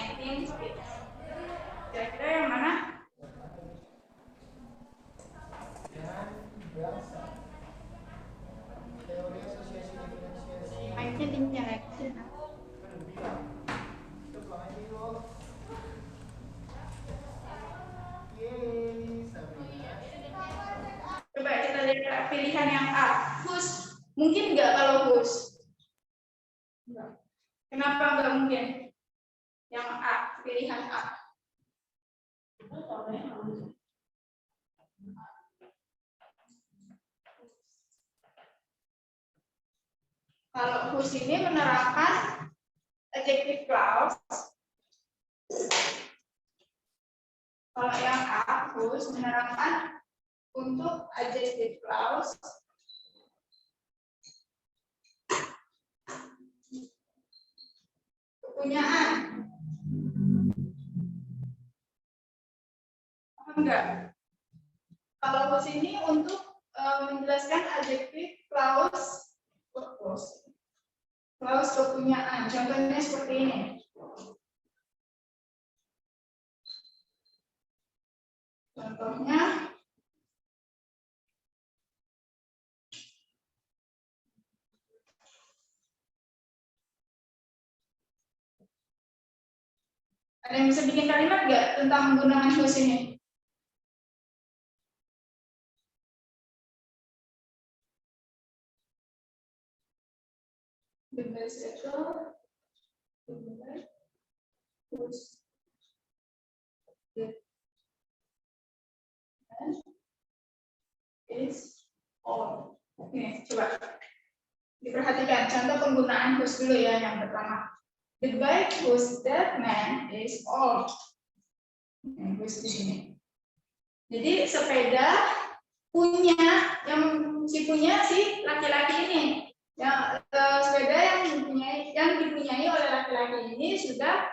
COVID-19 speech. Kira-kira yang mana? Mic-nya dinyalain. Coba kita lihat pilihan yang A. Whose? Mungkin nggak kalau whose? Kenapa nggak mungkin? Yang A, pilihan A. Kalau whose ini menerapkan adjective clause. Kalau yang A, whose menerapkan untuk adjective clause kepunyaan. Enggak. Kalau whose ini untuk menjelaskan adjective clause clause kepunyaan. Contohnya seperti ini. Contohnya ada yang bisa bikin kalimat nggak tentang menggunakan whose ini? The bicycle, whose is all. Oke, coba diperhatikan contoh penggunaan whose dulu ya yang pertama. The bike whose that man is old. Whose di sini. Jadi sepeda punya yang punya si laki-laki ini. Yang sepeda yang dipunyai oleh laki-laki ini sudah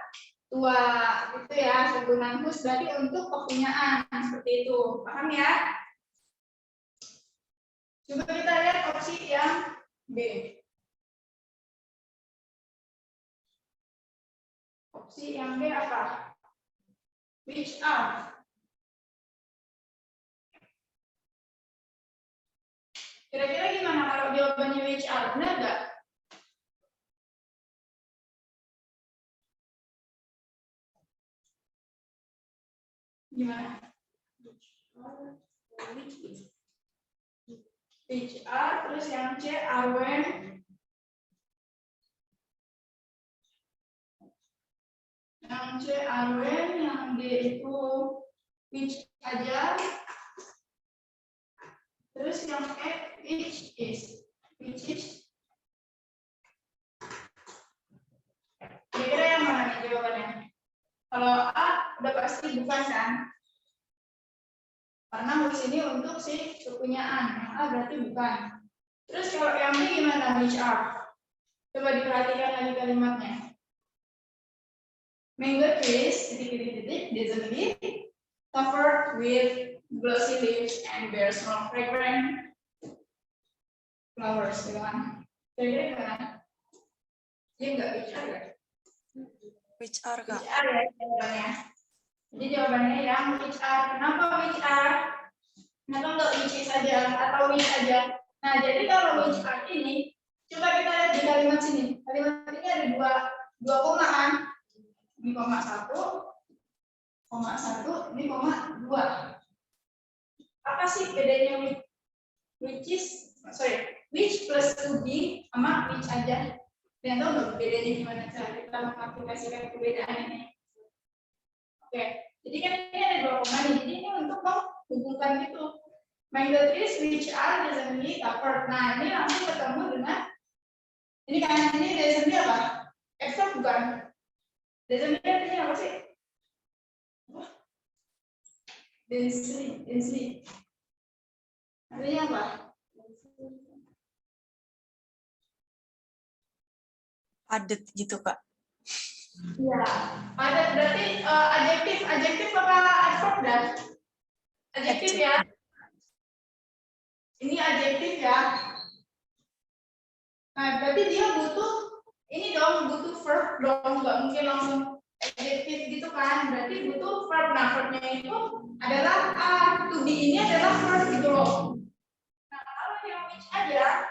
tua, gitu ya. Penggunaan whose berarti untuk kepunyaan seperti itu, paham ya? Coba kita lihat opsi yang B. Opsi yang B apa? Which are? Kira-kira gimana kalau jawabannya which are? Benar nggak? Gimana? Which are, terus yang C are when. Yang C are when, yang D itu which aja. Terus yang E which is. Kira-kira yang mana nih jawabannya? Kalau A udah pasti bukan kan? Karena whose ini untuk si kepunyaan, yang A berarti bukan. Terus kalau yang B gimana? Which are? Coba diperhatikan lagi kalimatnya. Mango trees, dizzy covered with glossy leaves and bear small fragrant flowers, gitu kan? Kira-kira gimana? Dia nggak which are ya? Which are, Kak? Which are ya jawabannya. Jadi jawabannya yang which are. Kenapa which are? Kenapa nggak which is saja atau which aja? Nah, jadi kalau which are ini, coba kita lihat di kalimat sini. Kalimat ini ada dua koma kan? Ini koma 1, ini koma 2. Apa sih bedanya which plus to be sama which aja? Dan tahu nggak bedanya gimana cara kita mengaplikasikan perbedaan ini? Oke, jadi kan ini ada dua koma nih, jadi ini untuk menghubungkan gitu. Mango trees which are recently covered. Nah, ini langsung ketemu dengan ini kan ini recently apa? Extra bukan? Recently artinya apa sih? Densely. Artinya apa? Padat gitu, Kak. Iya, padat berarti adjektif apa adverb dah? Adjektif ya. Ini adjektif ya. Nah, berarti dia butuh ini dong, butuh verb dong, nggak mungkin langsung adjektif Nah, verb-nya itu adalah to be ini adalah verb gitu loh. Nah, kalau yang which aja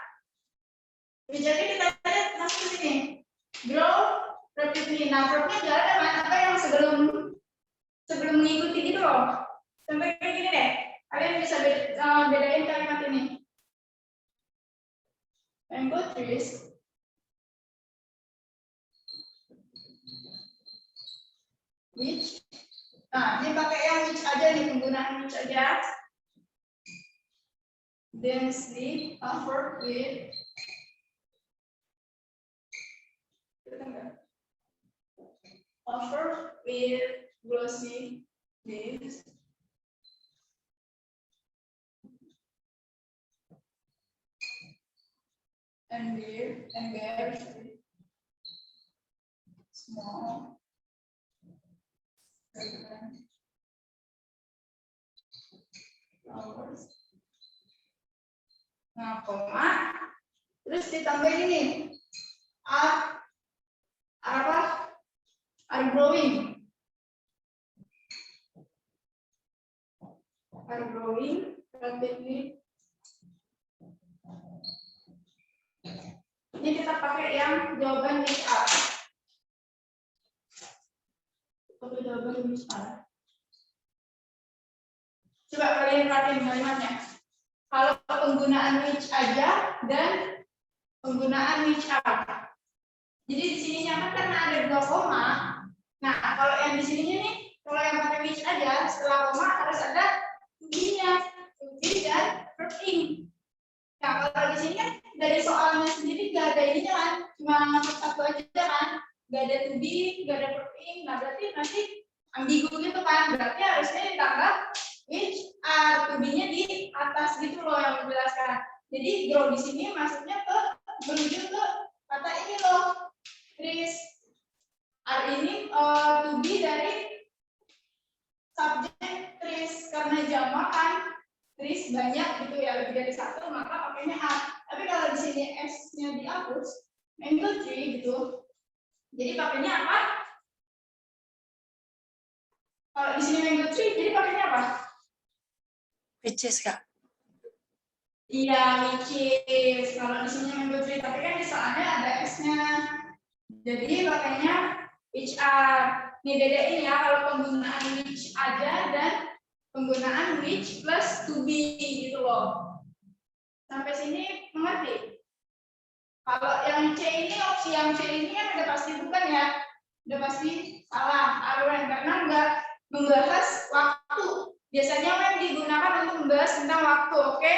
kita lihat masuk ke sini. Grow, verb ini. Nah, verb-nya nggak ada kan? Apa yang sebelum mengikuti gitu loh. Sampai kayak gini deh. Kalian bisa bedain kalimat ini. Mango trees. Which. Nah, ini pakai yang which aja nih, penggunaan which aja. Densely covered with glossy leaves. And bear small flowers. Nah, koma, terus ditambah ini, are apa? Are growing rapidly. Ini kita pakai yang jawaban which are. Pakai jawaban which are. Coba kalian perhatiin kalimatnya. Kalau penggunaan which aja dan penggunaan which are. Jadi di sininya kan karena ada 2 koma. Nah, kalau yang di sininya nih, kalau yang pakai which aja setelah koma harus ada to-be-nya, to be dan verb ing. Nah, kalau di sini kan dari soalnya sendiri nggak ada ininya kan, cuma satu aja kan, nggak ada to be, nggak ada verb ing. Nah, berarti nanti ambigu gitu kan, berarti harusnya ditambah which are, to be-nya di atas gitu loh yang menjelaskan. Jadi grow di sini maksudnya ke menuju ke kata ini loh, trees. Are ini to be dari subjek trees, karena jamak kan trees banyak gitu ya, lebih dari satu, maka pakainya are. Tapi kalau di sini s-nya dihapus, mango tree gitu. Jadi pakainya apa? Kalau di sini mango tree, jadi pakainya apa? Which is, Kak. Iya, which is. Kalau di sini mango tree, tapi kan di soalnya ada s-nya. Jadi pakainya which are. Nih bedain ya, kalau penggunaan which aja dan penggunaan which plus to be gitu loh. Sampai sini mengerti? Kalau yang C ini, opsi yang C ini kan udah pasti bukan ya, udah pasti salah, aruan, karena nggak membahas waktu. Biasanya kan digunakan untuk membahas tentang waktu, oke?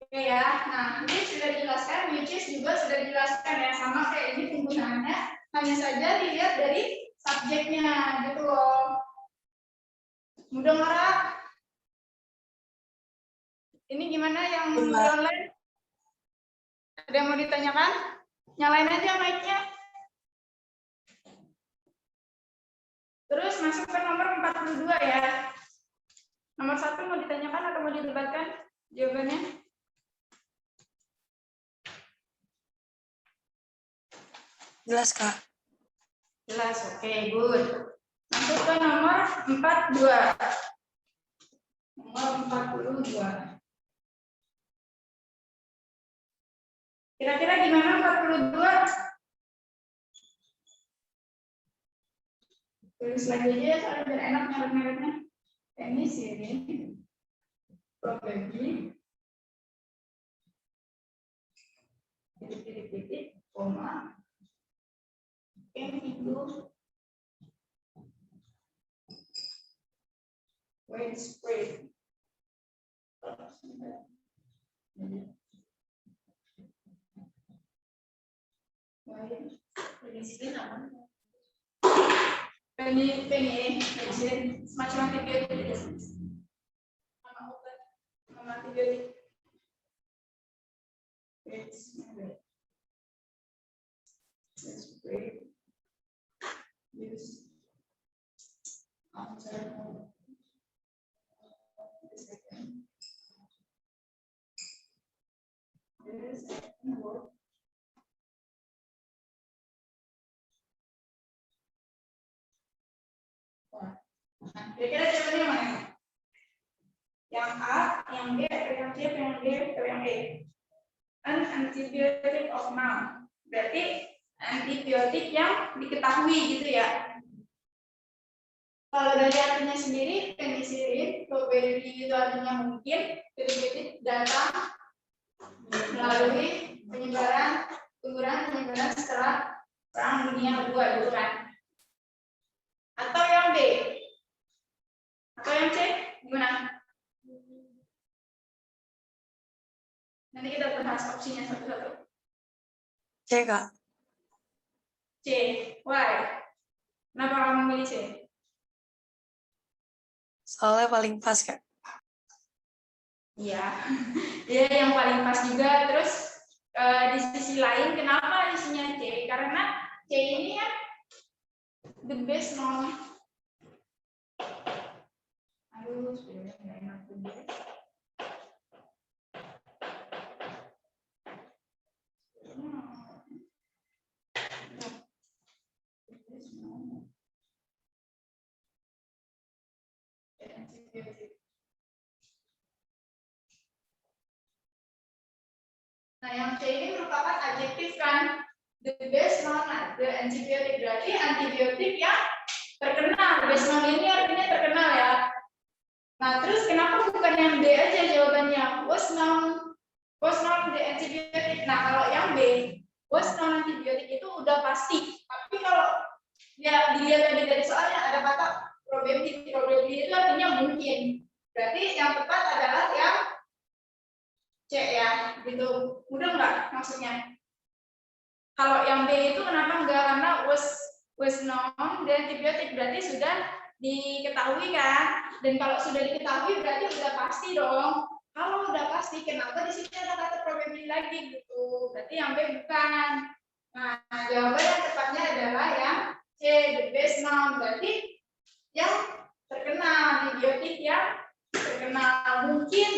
Oke ya, nah ini sudah dijelaskan, which is juga sudah dijelaskan ya, sama kayak ini penggunaannya, hanya saja dilihat dari subjeknya gitu loh. Mudah nggak? Ini gimana yang di online? Ada yang mau ditanyakan? Nyalain aja mic-nya. Terus masuk ke nomor 42 ya. Nomor 1 mau ditanyakan atau mau didebatkan jawabannya? Jelas, Kak. Jelas, oke, good. Masuk ke nomor 42. Nomor 42. Kira-kira gimana 42? Tulis lagi aja ya, soalnya biar enak nyaret-nyaretnya. Ini sini. Probably. Titik-titik, koma. Can itu widespread. Penny, semacam antibiotik. Sama antibiotik. Use after the second. The second word. Nah, kira-kira jawabannya mana? Yang A, yang B, atau yang C, atau yang D, atau yang E? An antibiotic of noun. Berarti antibiotik yang diketahui gitu ya. Kalau dari artinya sendiri, penicillin, probability itu artinya mungkin, probability datang melalui penyebaran setelah Perang Dunia Kedua gitu kan. Atau yang B? Atau yang C? Gimana? Nanti kita bahas opsinya satu-satu. C, Kak. C. Why? Kenapa kamu memilih C? Soalnya paling pas, Kak. Iya. Dia yang paling pas juga. Terus di sisi lain, kenapa isinya C? Karena C ini kan the best known. Aduh, sebenarnya nggak enak juga. Nah, yang C ini merupakan adjektif kan, the best known, the antibiotic, berarti antibiotik yang terkenal. The best known ini artinya terkenal ya. Nah, terus kenapa bukan yang B aja jawabannya? Was known the antibiotic. Nah, kalau yang B, was known antibiotik itu udah pasti. Tapi kalau ya dilihat tadi dari soalnya ada kata probability. Probability itu artinya mungkin. Berarti yang tepat adalah yang C ya, gitu. Mudah nggak maksudnya? Kalau yang B itu kenapa enggak? Karena was known dan antibiotik berarti sudah diketahui kan? Dan kalau sudah diketahui berarti udah pasti dong. Kalau udah pasti, kenapa di sini ada kata probability lagi gitu? Berarti yang B bukan. Nah, jawaban yang tepatnya adalah yang C, the best known. Berarti yang terkenal, antibiotik yang terkenal. Mungkin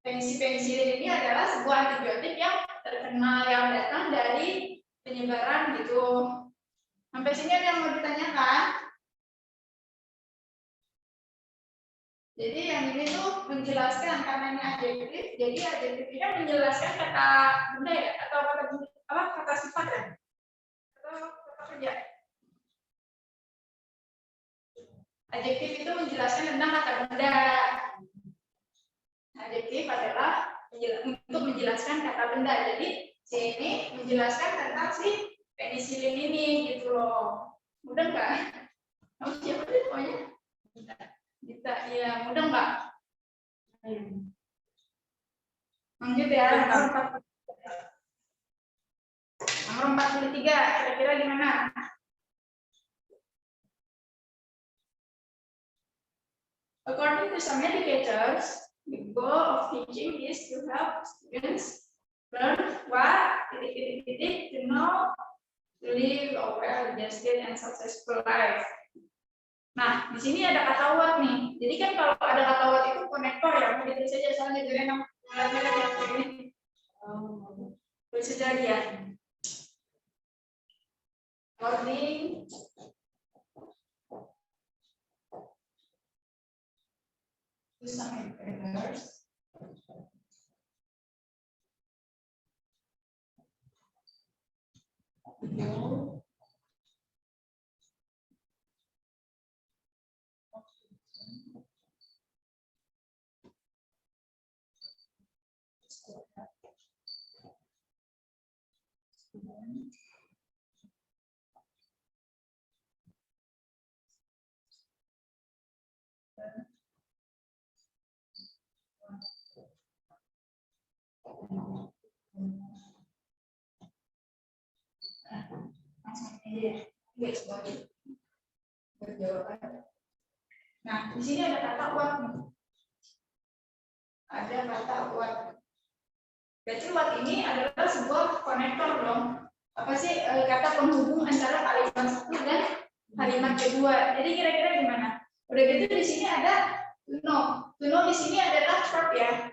penicillin ini adalah sebuah antibiotik yang terkenal yang datang dari penyebaran gitu. Sampai sini ada yang mau ditanyakan? Jadi yang ini tuh menjelaskan karena ini adjektif. Jadi adjektif ini menjelaskan kata benda ya, atau kata sifat ya, atau kata kerja. Adjektif itu menjelaskan tentang kata benda. Adjektif adalah untuk menjelaskan kata benda. Jadi C ini menjelaskan tentang si penicillin ini gitu loh. Mudah nggak? Kamu siapa sih pokoknya? Kita ya mudah nggak? Lanjut ya. Nomor 43. Kira-kira gimana? According to some educators, the goal of teaching is to help students learn what to know to live a well-adjusted and successful life. Nah, di sini ada kata what nih. Jadi kan kalau ada kata what itu konektor ya, begitu saja soalnya jadi yang ini. Tulis saja lagi ya. According to some educators, nah, di sini ada kata what. Ada kata what. Berarti what ini adalah sebuah konektor dong. Apa sih kata penghubung antara kalimat satu dan kalimat kedua. Jadi kira-kira gimana? Udah gitu di sini ada to know. To know di sini adalah verb ya.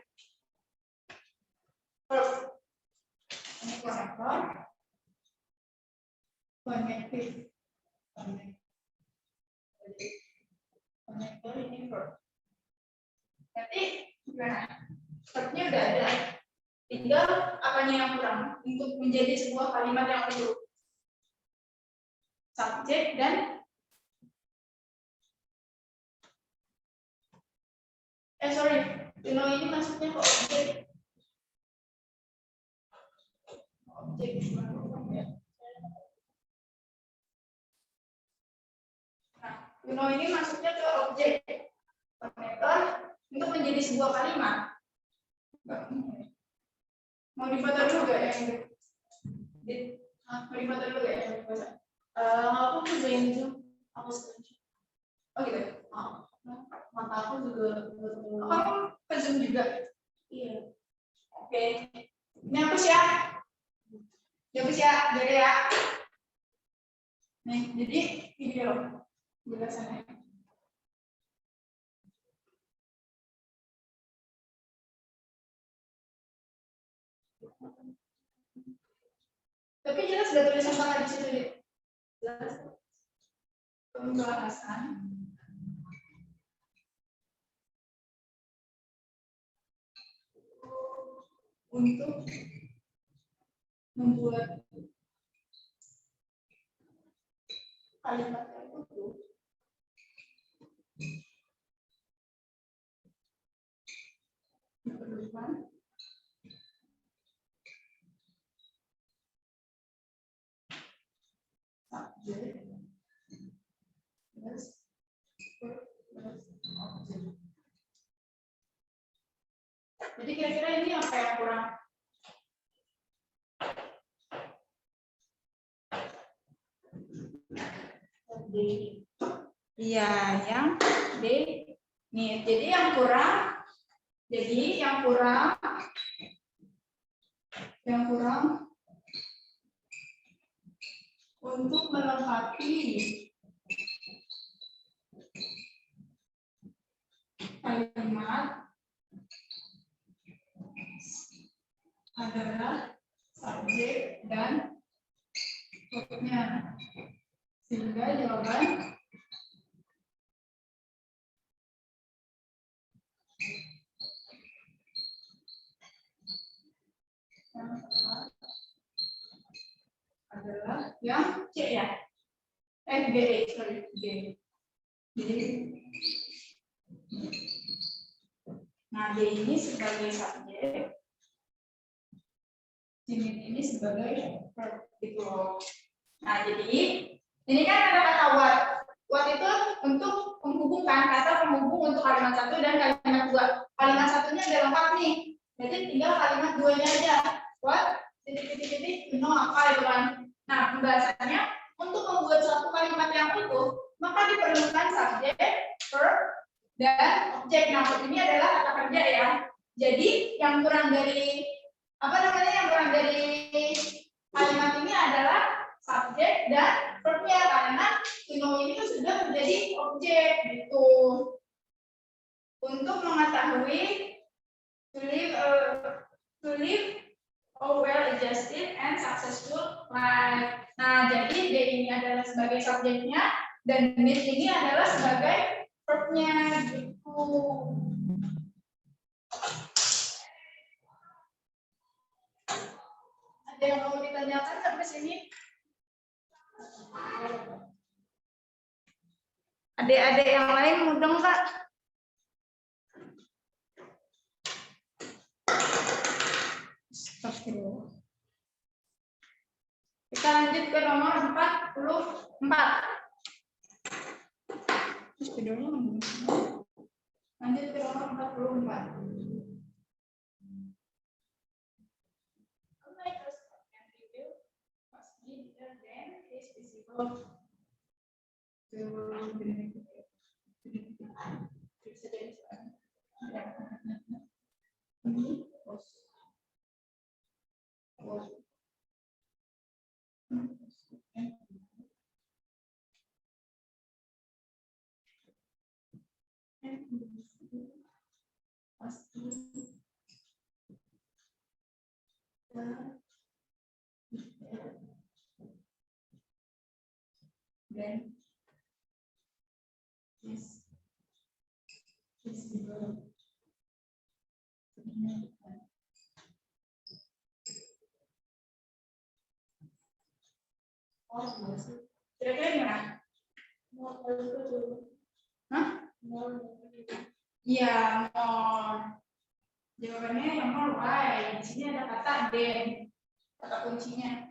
Verb. Ini konektor. Konektif. Konektif verb. Berarti gimana? Verbnya udah ada. Tinggal apanya yang kurang untuk menjadi sebuah kalimat yang utuh. Subjek dan ini masuknya ke objek. Objek. Nah, ini masuknya ke objek connector untuk menjadi sebuah kalimat. Mau difoto dulu gak ya? Mau difoto dulu gak ya? Aku kerjain itu, aku setuju. Oh gitu. Mata aku juga Kamu ke Zoom juga? Iya. Oke. Ini hapus ya. Hapus ya, jadi ya. Nih, jadi video jelasannya. Tapi jelas sudah tulisan tangan di situ ya. Jelas. Pembahasan. Untuk membuat kalimat yang utuh diperlukan subjek plus objek. Jadi kira-kira ini apa yang kurang? D. Iya, yang D. Nih, jadi yang kurang untuk melengkapi kalimat adalah subjek dan verbnya, sehingga jawaban yang tepat adalah yang C ya. G. Nah, D ini sebagai subjek, ini sebagai verb gitu. Nah, jadi ini kan ada kata what. What itu untuk menghubungkan kata penghubung untuk kalimat satu dan kalimat dua. Kalimat satunya ada lengkap nih. Jadi tinggal kalimat duanya aja. What titik apa itu kan. Nah, pembahasannya untuk membuat suatu kalimat yang utuh, maka diperlukan subjek, verb, dan objek. Nah, ini adalah kata kerja ya. Jadi yang kurang dari kalimat ini adalah subjek dan verbnya, karena ini sudah menjadi objek gitu. Untuk mengetahui to live a well-adjusted and successful life. Nah, jadi D ini adalah sebagai subjeknya dan need ini adalah sebagai verbnya gitu. Ada yang mau ditanyakan sampai sini? Adik-adik yang lain mudeng Kak? Kita lanjut ke nomor 44. Lanjut ke nomor 44. Then this Kira-kira gimana? Hah? Iya, more. Jawabannya yang more why. Di sini ada kata then, kata kuncinya.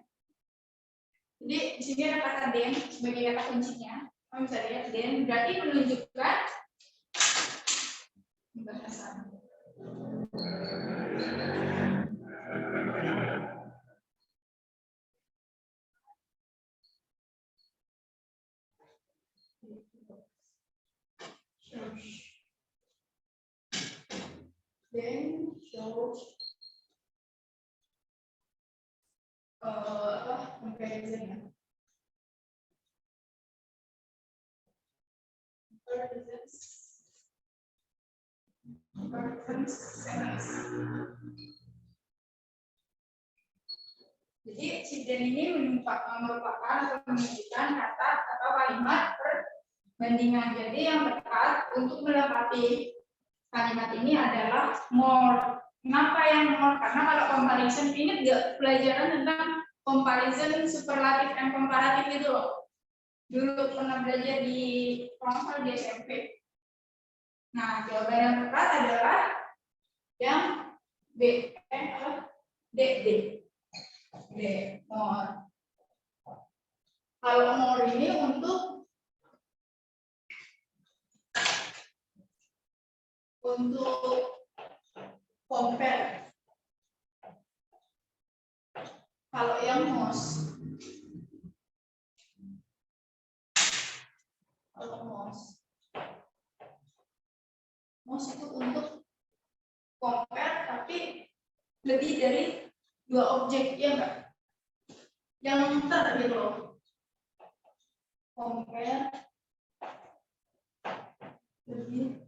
Jadi di sini ada kata then sebagai kata kuncinya. Kamu bisa lihat then berarti menunjukkan bahasan. Then shows comparison ya. Jadi si then ini merupakan atau menunjukkan kata atau kalimat perbandingan. Jadi yang tepat untuk melengkapi kalimat ini adalah more. Kenapa yang more? Karena kalau comparison, ingat nggak pelajaran tentang comparison superlatif dan komparatif itu loh. Dulu pernah belajar di konsol di SMP. Nah, jawaban yang tepat adalah yang B, D, more. Kalau more ini untuk compare. Kalau yang most, most itu untuk compare tapi lebih dari dua objek, ya enggak? Yang ter gitu loh. Compare lebih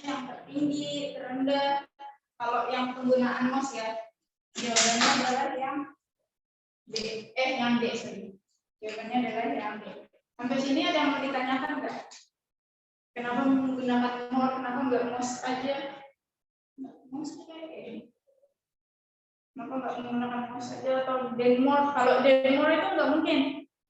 yang tertinggi, terendah. Kalau yang penggunaan mouse ya, jawabannya adalah yang D. Yang D, sorry. Jawabannya adalah yang D. Sampai sini ada yang mau ditanyakan enggak? Kenapa menggunakan more, kenapa enggak mouse aja? Mouse kayak ini. Kenapa enggak menggunakan mouse aja atau denmore? Kalau denmore itu enggak mungkin.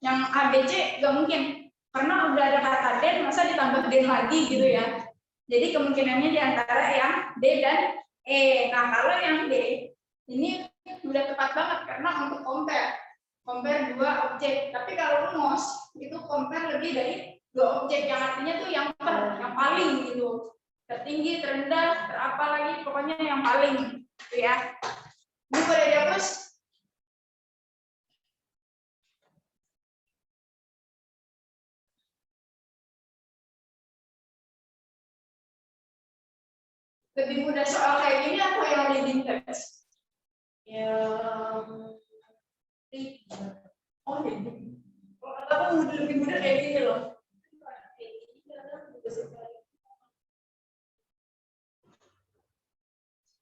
Yang ABC enggak mungkin. Karena udah ada kata den, masa ditambah den lagi gitu ya. Jadi kemungkinannya di antara yang D dan E. Nah, kalau yang D ini sudah tepat banget karena untuk compare dua objek. Tapi kalau mouse itu compare lebih dari dua objek, yang artinya tuh yang paling gitu. Tertinggi, terendah, terapa lagi, pokoknya yang paling gitu ya. Ini boleh dihapus. Lebih mudah soal kayak gini apa yang reading text? Lebih mudah kayak gini loh.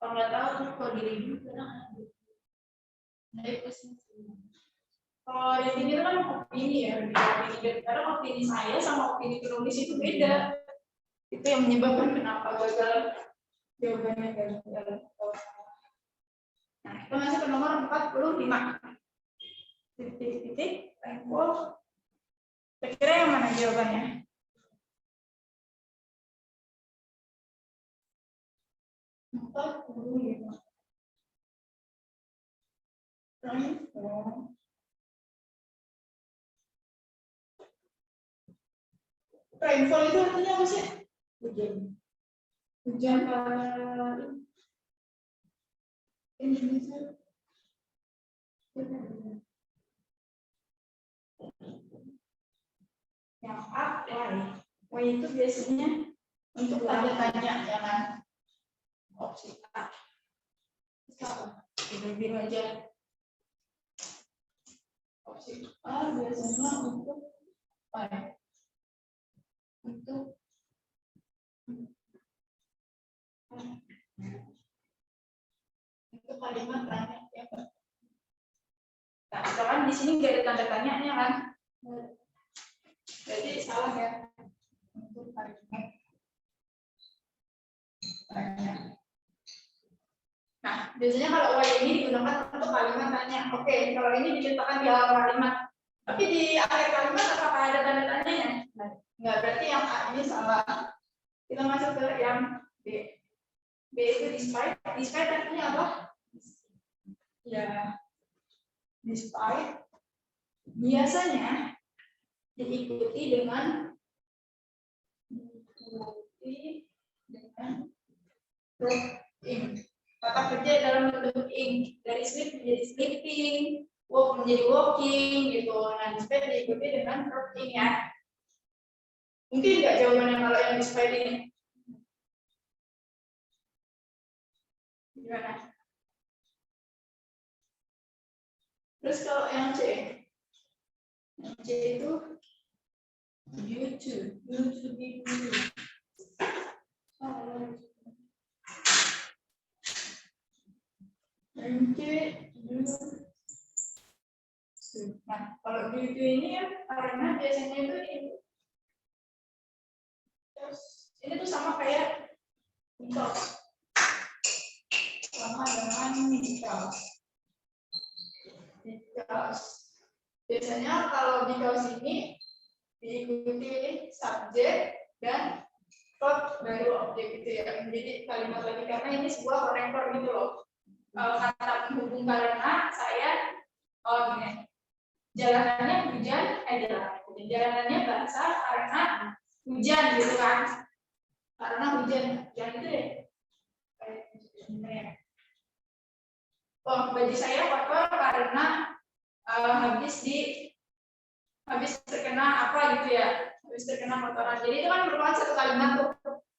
Kalau nggak tahu kalau di reading kalau di sini kan opini ya, karena opini saya sama opini penulis itu beda. Itu yang menyebabkan kenapa gagal jawabannya gagal. Nah, kita masuk ke nomor 45. Titik-titik, tempo. Kira-kira yang mana jawabannya? Rainfall itu artinya apa sih? Hujan. Hujan Indonesia. Yang why itu biasanya untuk tanda tanya, jangan opsi A. Biru aja. Opsi A biasanya untuk apa? Untuk kalimat tanya yang di sini nggak ada tanda tanyanya kan? Jadi salah ya. Untuk kalimat tanya. Nah, biasanya kalau Y ini digunakan untuk kalimat tanya. Oke, kalau ini diletakkan di awal kalimat. Tapi di akhir kalimat apakah ada tanda tanyanya? Enggak, berarti yang A ini salah. Kita masuk ke yang B. B itu despite. Despite artinya apa? Ya, despite biasanya diikuti dengan verb ing. Kata kerja dalam bentuk ing, dari sleep menjadi sleeping, walk menjadi walking gitu. Nah, despite diikuti dengan verb ing ya. Mungkin nggak jawabannya kalau yang despite ini? Gimana? Terus kalau yang C? Yang C itu due to be due. Yang C due to. Nah, kalau due to ini ya karena biasanya itu ini tuh sama kayak because. Sama dengan because. Biasanya kalau because ini diikuti subjek dan verb baru objek gitu ya, menjadi kalimat lagi karena ini sebuah konektor gitu loh. Kata penghubung karena saya gini, jalanannya hujan, jalanannya basah karena hujan gitu kan, karena hujan itu deh. Oh, baju saya kotor karena habis terkena apa gitu ya, habis terkena kotoran. Jadi itu kan merupakan satu kalimat tuh,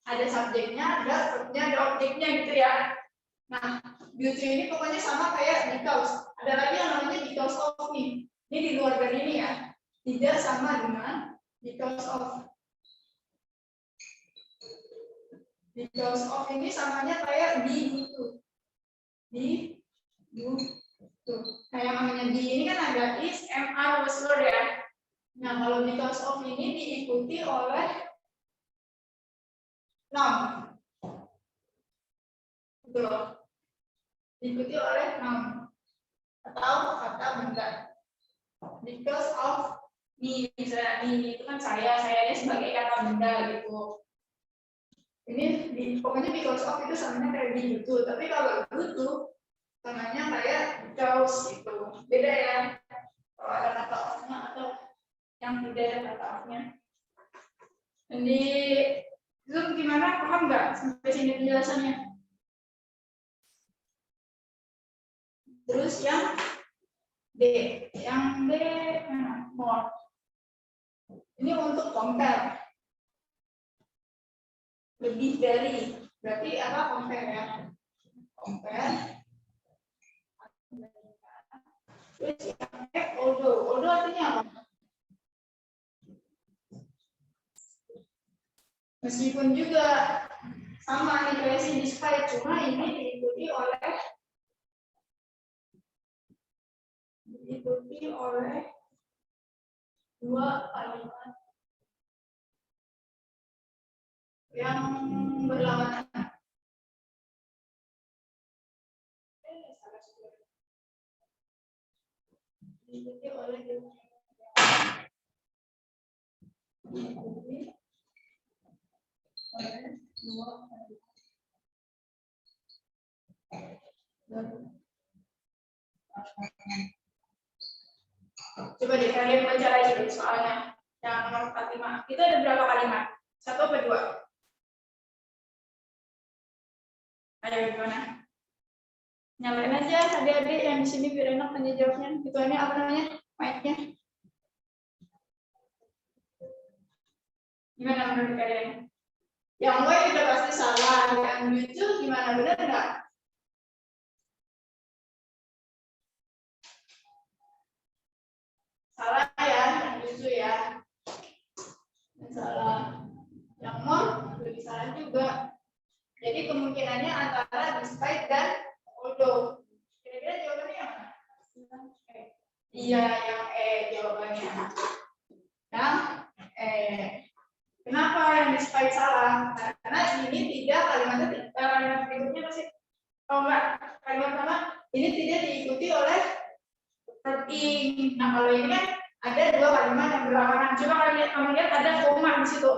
ada subjeknya, ada verbnya, ada objeknya gitu ya. Nah, due to ini pokoknya sama kayak because. Ada lagi yang namanya because of nih. Ini di luar dari ini ya, tidak sama dengan because of. Because of ini samanya kayak di itu, di tuh. Nah, yang namanya di ini kan ada is, am, are, was, were ya. Nah, kalau because of ini diikuti oleh noun. Betul. Diikuti oleh noun atau kata benda. Because of me, misalnya me itu kan sayanya sebagai kata benda gitu. Ini pokoknya because of itu samanya kayak di gitu. Tapi kalau itu namanya kayak because gitu. Beda ya. Kalau ada kata of-nya atau yang tidak ada kata of-nya. Jadi itu gimana? Paham nggak sampai sini penjelasannya? Terus yang D, more. Ini untuk compare. Lebih dari, berarti apa compare ya? Compare. Terus yang although artinya apa? Meskipun juga sama nih kayak si despite, cuma ini diikuti oleh dua kalimat yang berlawanan. Diikuti oleh dua coba deh kalian baca lagi deh soalnya yang nomor 45. Itu ada berapa kalimat? 1 atau 2? Ayo gimana? Nyalain aja adik-adik yang di sini biar enak tanya jawabnya. Itu ini apa namanya? Mic-nya. Gimana menurut kalian? Yang Y udah pasti salah, yang lucu gimana, benar nggak? Salah ya, yang lucu ya. Salah. Yang more lebih salah juga. Jadi kemungkinannya antara despite dan although. Kira-kira jawabannya yang mana? Iya, yang E jawabannya. Yang E. Kenapa yang disukai salah? Karena ini tidak kalimat berikutnya masih. Oh enggak, kalimat pertama ini tidak diikuti oleh verb ing. Nah kalau ini kan ada dua kalimat yang berlawanan. Coba kamu lihat ada koma di situ.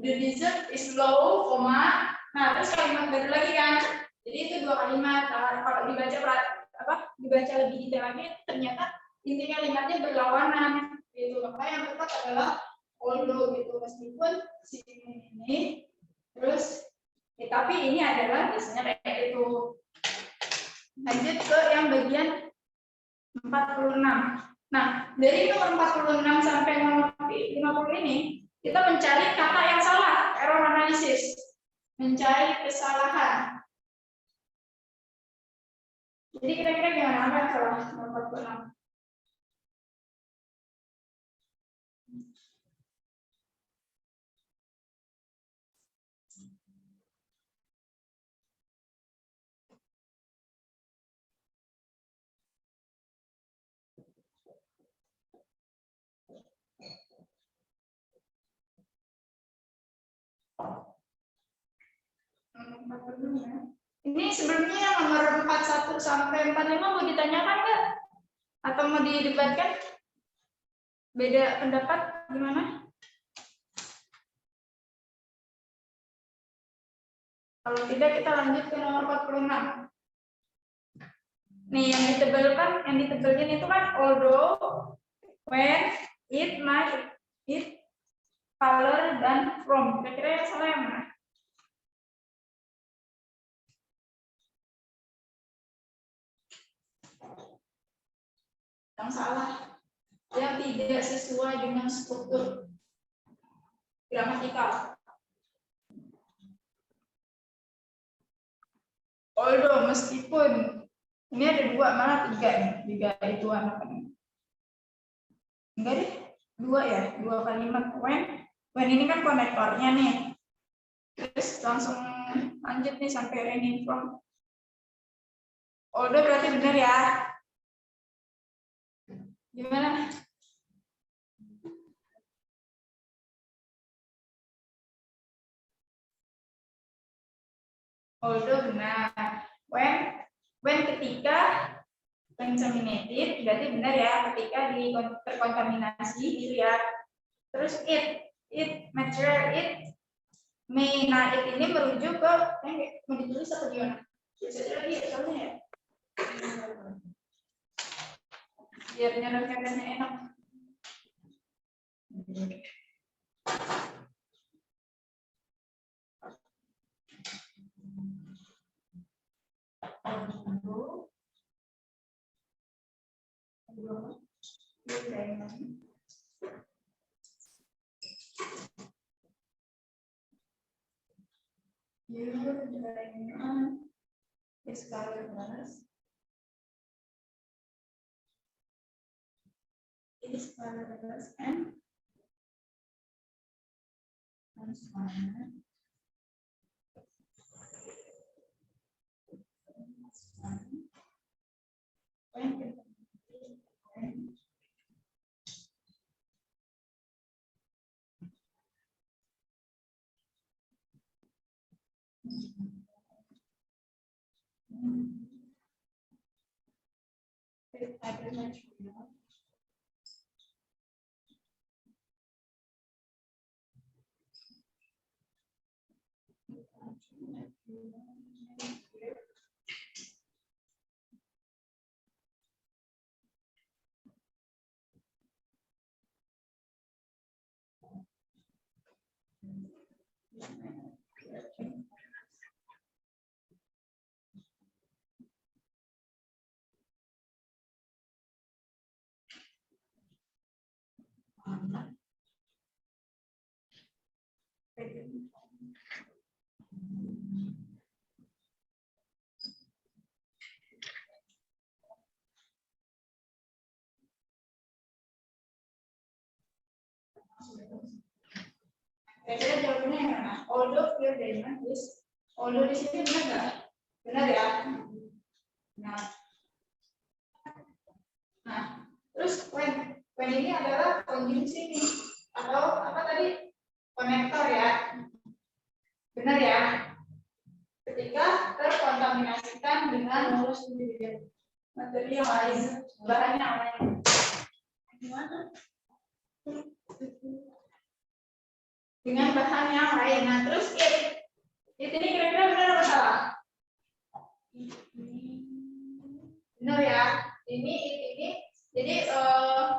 The desert is low, koma. Nah terus kalimat baru lagi kan. Jadi itu dua kalimat. Nah, kalau dibaca lebih detail lagi, ternyata inti kalimatnya berlawanan. Gitu. Makanya yang tepat adalah although gitu. Meskipun si ini terus, tapi ini adalah biasanya kayak itu. Lanjut ke yang bagian 46. Nah, dari nomor 46 sampai nomor 50 ini, kita mencari kata yang salah, error analysis. Mencari kesalahan. Jadi kira-kira gimana? Apa yang salah nomor 46? Ini sebelumnya nomor 41 sampai 45 mau ditanyakan nggak? Atau mau didebatkan? Beda pendapat gimana? Kalau tidak kita lanjut ke nomor 46. Nih yang ditebelin itu kan although, when, it, might, it, color, dan from. Kira-kira yang salah yang mana? Yang salah, yang tidak sesuai dengan struktur gramatikal. Although, meskipun ini ada dua, malah tiga nih, tiga itu anak. Enggak deh, dua ya, dua kalimat. When ini kan konektornya nih. Terus langsung lanjut nih sampai raining from. Although berarti benar ya. Gimana? Although benar. When ketika contaminated berarti benar ya, ketika terkontaminasi gitu ya. Terus it material it may. Nah it ini merujuk ke mau ditulis apa gimana? Bisa lagi ya soalnya ya. Biar nyerap-nyerapnya enak. Is colorless. It is colorless and transparent. Kira-kira jawabannya yang mana? Although clear diamond is, although di sini benar nggak? Benar ya? Nah, terus Terus when ini adalah konjungsi nih atau apa tadi konektor ya, benar ya? Ketika terkontaminasikan dengan materi yang lain, bahan yang lain. Gimana? Dengan bahan yang lain. Nah, terus ini kira-kira benar apa salah? Benar ya. Ini. Jadi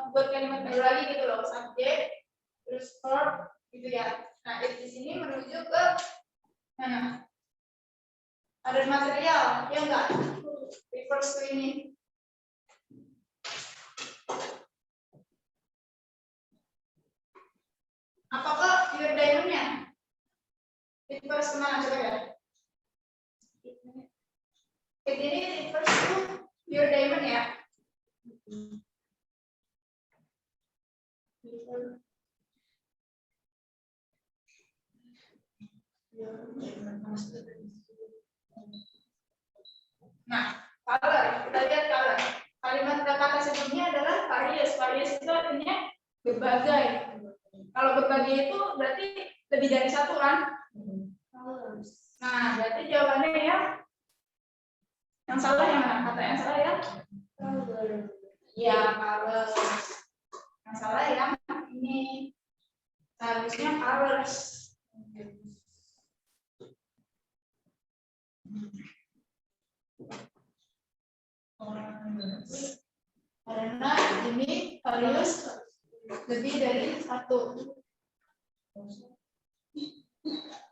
buat kalimat baru lagi gitu loh, subjek terus verb gitu ya. Nah, di sini menuju ke mana? Ada material, ya enggak? Refers to ini. Apakah your diamond-nya? Refers ke mana coba ya? Ini refers to your diamond ya. Nah, color, kita lihat color. Kalimat kata sebelumnya adalah various. Various itu artinya berbagai. Kalau berbagai itu berarti lebih dari satu kan? Nah, berarti jawabannya ya. Yang salah yang mana? Kata yang salah ya? Ya, colors. Yang salah yang ini. Harusnya colors. Karena ini various lebih dari satu.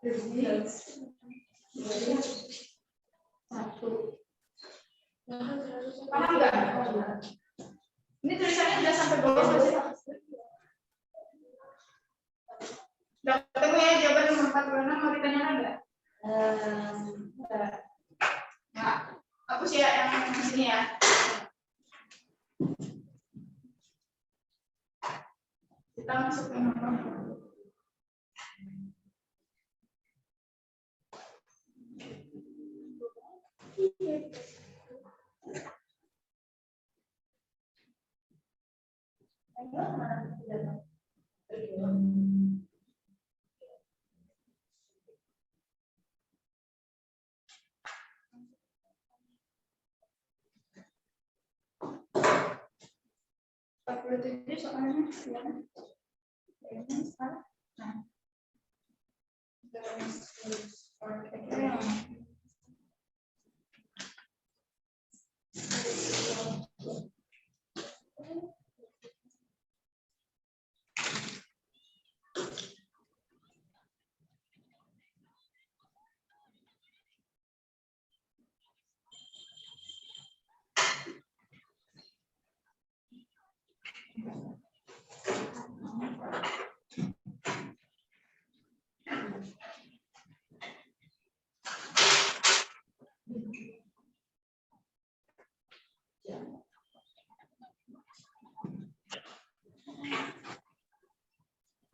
Lebih dari satu. Paham nggak? Ini tulisannya udah sampai bawah sih. Udah ketemu ya jawaban nomor 46, mau ditanyakan nggak? Nah, hapus ya yang di sini ya. Kita masuk ke nomor. Ini soalnya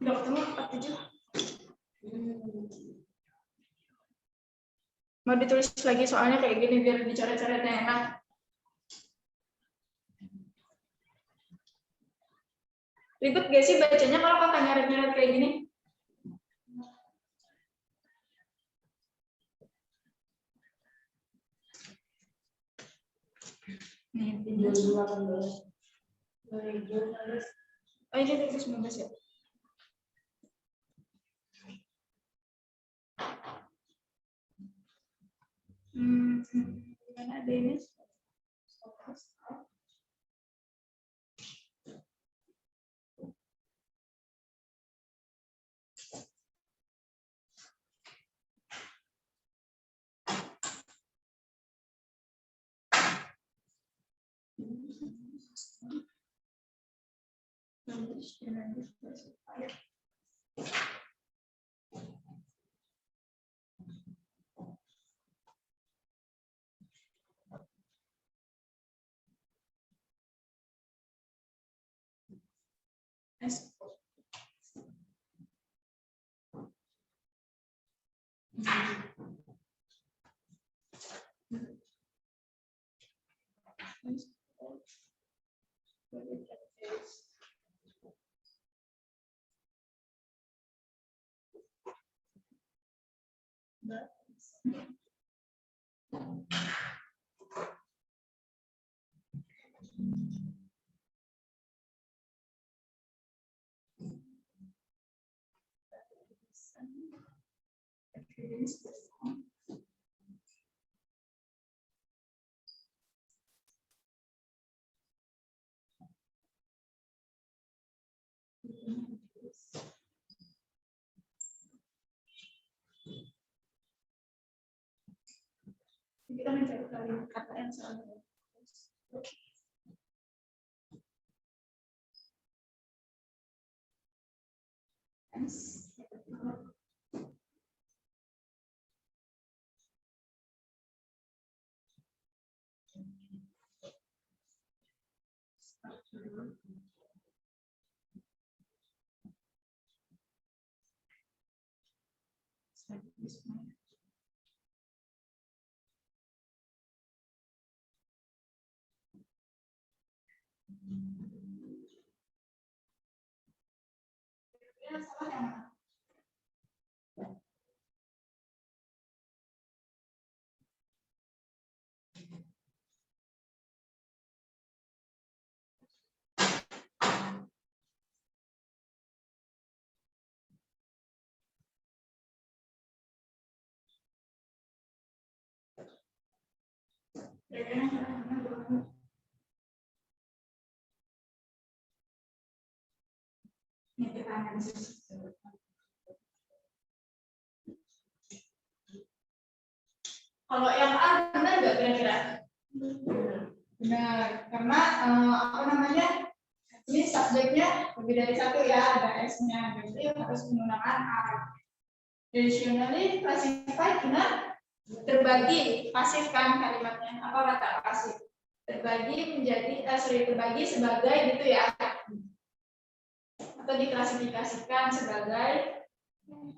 udah ketemu 47. Mau ditulis lagi soalnya kayak gini biar dicoret-coretnya enak. Ribet gak sih bacanya kalau kakak nyeret-nyeret kayak gini? Nih, 2018. Oh, ini 2019 ya? Gimana ada ini? Kita mencari kalimat kata yang salah. Yang salah yang mana? Ini kita analisis. Kalau yang A benar nggak kira-kira? Benar, karena apa namanya? Ini subjeknya lebih dari satu ya, ada S-nya, jadi harus menggunakan A. Additionally, classified benar terbagi, pasif kan kalimatnya, apa kata pasif? Terbagi menjadi, terbagi sebagai gitu ya, atau diklasifikasikan sebagai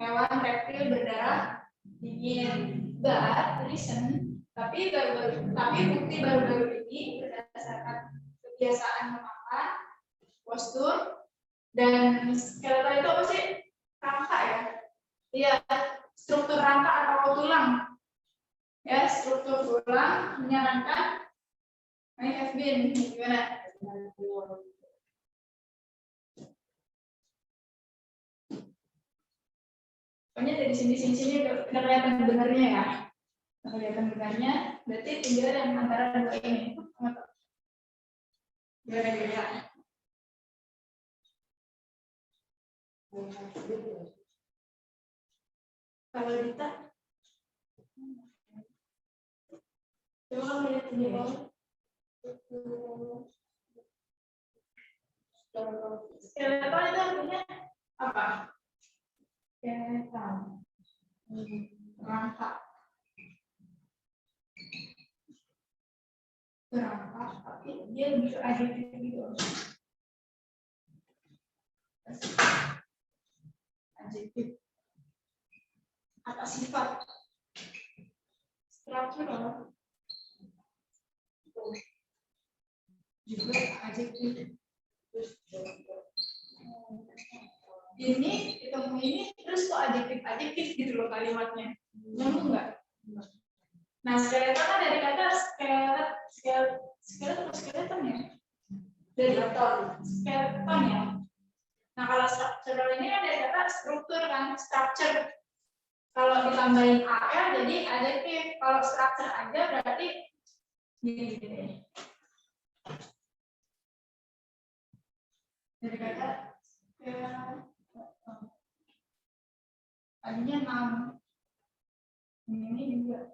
hewan reptil berdarah dingin. But reason, tapi bukti baru-baru ini berdasarkan kebiasaan memakan, postur, dan skeletal itu apa sih? Rangka ya? Iya, struktur rangka atau tulang. Ya, struktur tulang menyarankan I have been gimana? Pokoknya dari sini udah kelihatan benarnya ya. Kelihatan benarnya, berarti tinggal yang antara dua ini. Gara-gara. Kalau kita coba lihat ini skeletal itu artinya apa? Skeletal rangka tapi dia lebih adjektif gitu. Adjektif atas sifat struktural juga adjektif. Ini ketemu ini terus kok adjektif gitu loh kalimatnya, nyambung nggak? Nah skeleton kan dari kata skeleton ya, dari skeleton ya. Nah kalau struktural ini kan dari kata struktur kan, structure. Kalau ditambahin AL jadi adjektif. Kalau structure aja berarti gini. Dari kata tadinya noun. Ini juga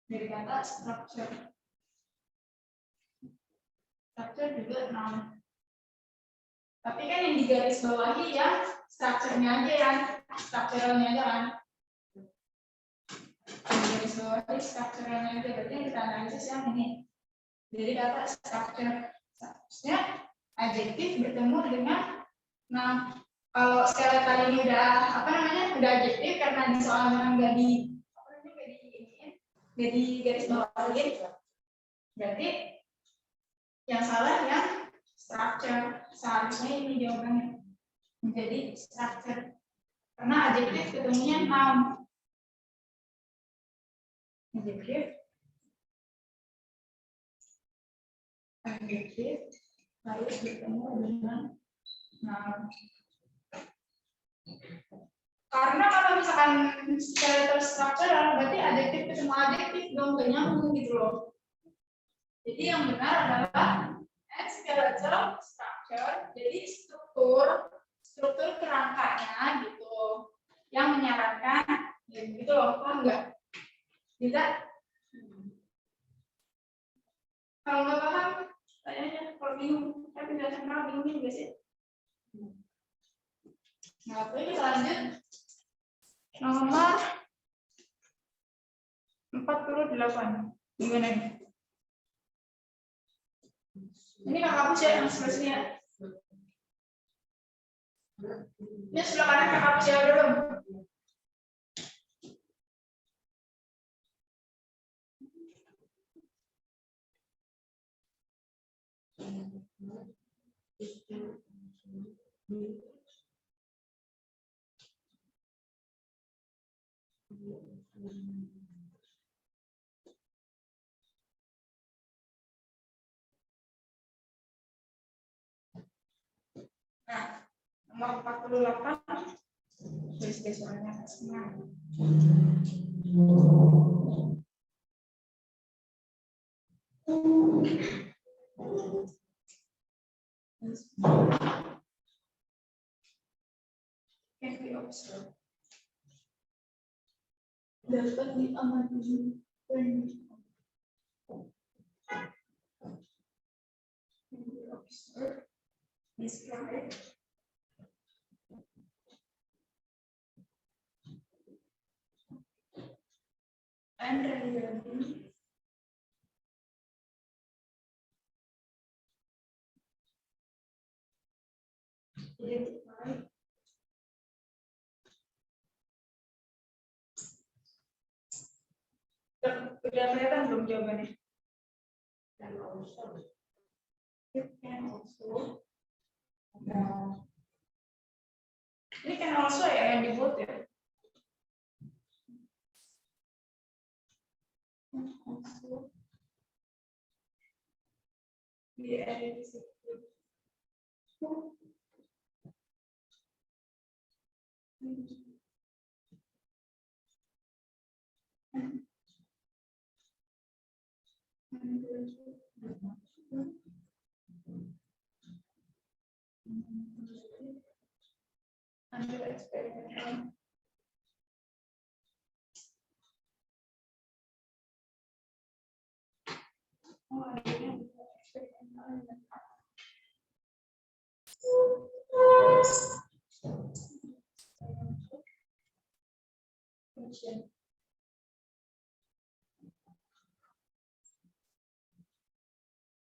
dari kata structure. Structure juga noun. Tapi kan yang digaris bawahi ya structure-nya aja kan, structure-nya aja kan. Garis bawahi structure-nya aja, berarti yang kita analisis yang ini. Jadi kata structure, seharusnya adjektif bertemu dengan noun. Kalau skeletal ini udah apa namanya udah adjektif karena di soal memang nggak di garis bawahi, berarti yang salah yang structure. Seharusnya ini jawabannya menjadi structure karena adjektif ketemunya noun. Adjektif harus bertemu dengan noun. Karena kalau misalkan skeletal structure berarti adjektif ketemu adjektif dong, gak nyambung gitu loh. Jadi yang benar adalah skeletal structure. Jadi struktur kerangkanya gitu yang menyarankan ya gitu loh, paham nggak? Bisa? Kalau nggak paham, tanya kalau bingung. Tapi nggak kenal bingung juga sih. Nah, oke, kita lanjut. Nomor 48. Gimana nih? Ini kakak hapus ya yang sebelah sini ya. Ini sebelah kanan kakak hapus ya belum? Nah, nomor 48. Tulis suaranya semua. Can we observe? Dapat diamati. Can we observe? Describe. And regularly. Identify. Udah kelihatan belum jawabannya? It can also. Ini kan also ya yang dibuat ya. Also di situ. Under experimental. Oh, ada eksperimental.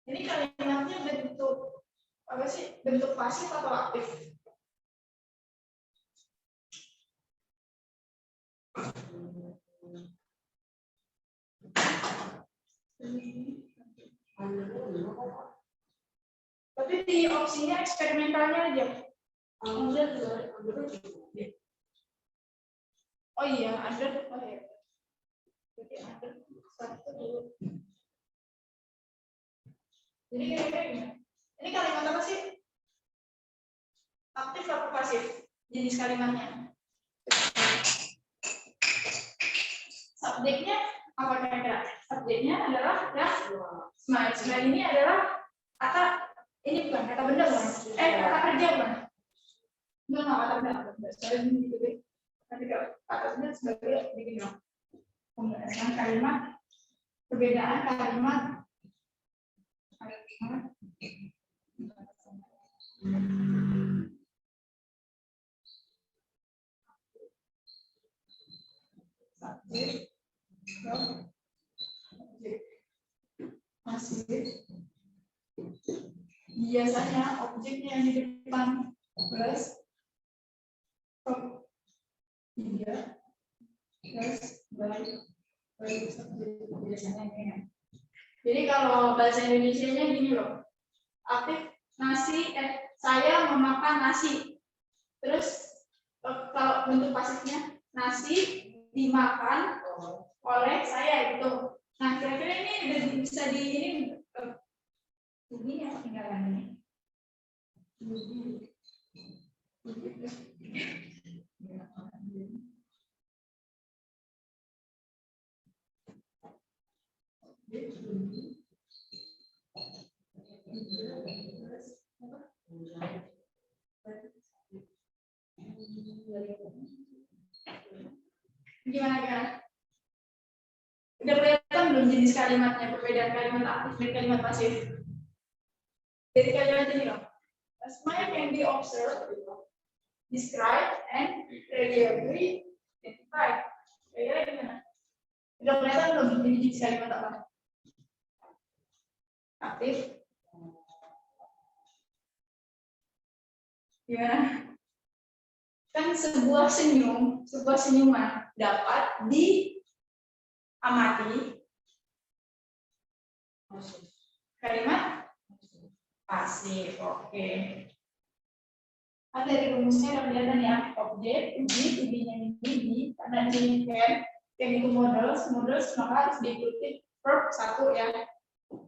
Ini kalimatnya bentuk apa sih? Bentuk pasif atau aktif? Tapi di opsinya eksperimentalnya aja. Oh iya, under oh ya. Jadi under satu dulu. Jadi kira-kira gimana? Ini kalimat apa sih? Aktif atau pasif? Jenis kalimatnya. Subjeknya apa kira-kira? Subjeknya adalah ya, smile. Smile ini adalah kata ini bukan kata benda bukan? Kata kerja bukan? Enggak kata benda. Soalnya ini gitu deh. Nanti kalau kata benda sebagai begini dong. Pembahasan kalimat, perbedaan kalimat. Masih biasanya objeknya yang di depan plus tiga plus by biasanya ini. Jadi kalau bahasa Indonesianya gini loh, aktif nasi, saya memakan nasi. Terus kalau bentuk pasifnya nasi dimakan oleh saya gitu. Nah kira-kira ini udah bisa di ini ya tinggalan ini. Gimana kan? Udah kelihatan belum jenis kalimatnya, perbedaan kalimat aktif dan kalimat pasif? Dari kalimat ini loh. A smile can be observed, described, and reliably identified. Kira-kira gimana? Udah kelihatan belum jenis kalimat apa? Aktif. Gimana? Kan sebuah senyuman dapat diamati kalimat pasif. Oke. Kan dari rumusnya udah kelihatan ya, objek, nya ini, karena ini kan itu models maka harus diikuti verb satu ya.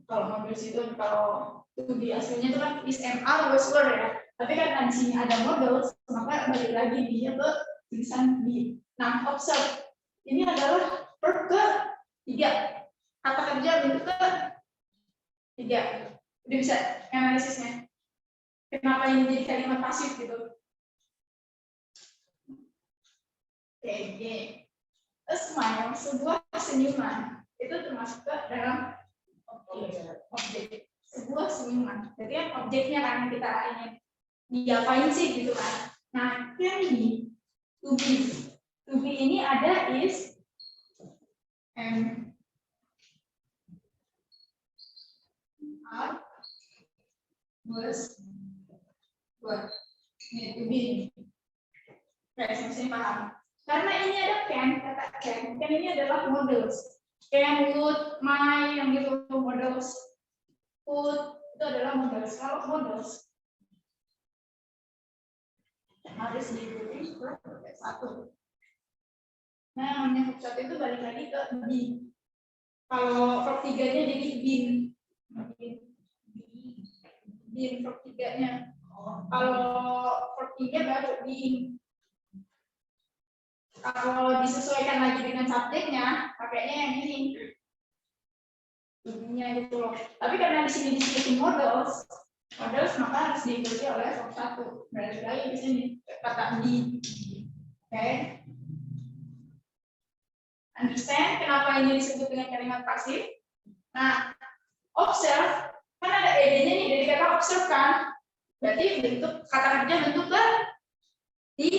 Kalau models itu kalau itu di aslinya itu kan is MA was were ya. Tapi karena di sini ada models, maka balik lagi dia ke tulisan be. Nah, observe ini adalah verb ke-3. Kata kerja bentuk ke-3. Udah bisa analisisnya. Kenapa ini jadi kalimat pasif gitu? Oke. A smile, sebuah senyuman, itu termasuk ke dalam objek. Sebuah senyuman. Jadi yang objeknya kan kita ingin diapain sih gitu kan. Nah, can be, to be ini ada is and are was were. Ini to be. Oke, sampai paham. Karena ini ada kata can ini adalah models. Can, would, might, yang gitu models. Would itu adalah models. Kalau models harus diikuti per satu. Nah, namanya verb satu itu balik lagi ke be. Kalau verb 3-nya jadi been. Been verb 3-nya. Kalau verb 3 baru being. Kalau disesuaikan lagi dengan subjeknya, pakainya yang ini. Ininya itu loh. Tapi karena di sini disebut models maka harus diikuti oleh verb satu. Berarti lagi di sini kata be. Oke. Understand kenapa ini disebut dengan kalimat pasif? Nah, observe kan ada ed-nya nih dari kata observe kan. Berarti bentuk kata kerja bentuk ke di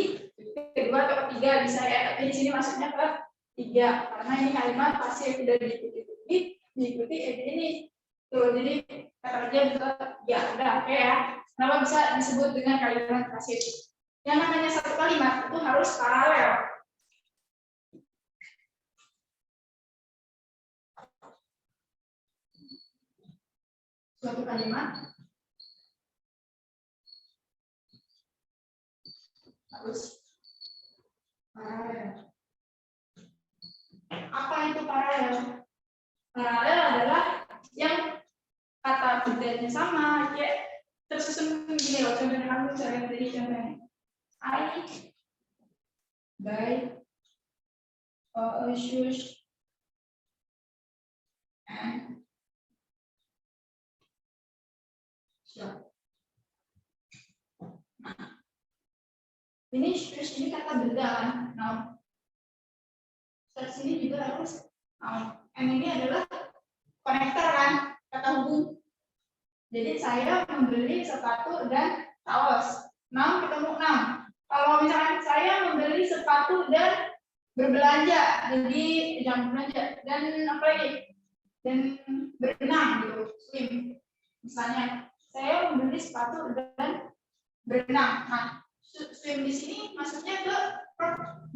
kedua atau ketiga bisa ya, tapi di sini maksudnya ke 3 karena ini kalimat pasif sudah diikuti ed ini. Tuh, jadi kata kerja bisa ya udah oke ya. Kenapa bisa disebut dengan kalimat pasif? Yang namanya satu kalimat itu harus paralel. Suatu kalimat harus paralel. Apa itu paralel? Paralel adalah yang kata kerjanya sama, ya tersusun begini loh. Contohnya kamu cara dari contohnya. I buy a shoes and shop. Nah, ini shoes ini kata benda kan, noun. Search ini juga harus noun. And ini adalah konektor kan, kata hubung. Jadi saya membeli sepatu dan kaos. Noun ketemu noun. Kalau misalkan saya membeli sepatu dan berbelanja, jadi jangan belanja dan apa lagi? Dan berenang gitu, swim. Misalnya saya membeli sepatu dan berenang. Nah, swim di sini maksudnya ke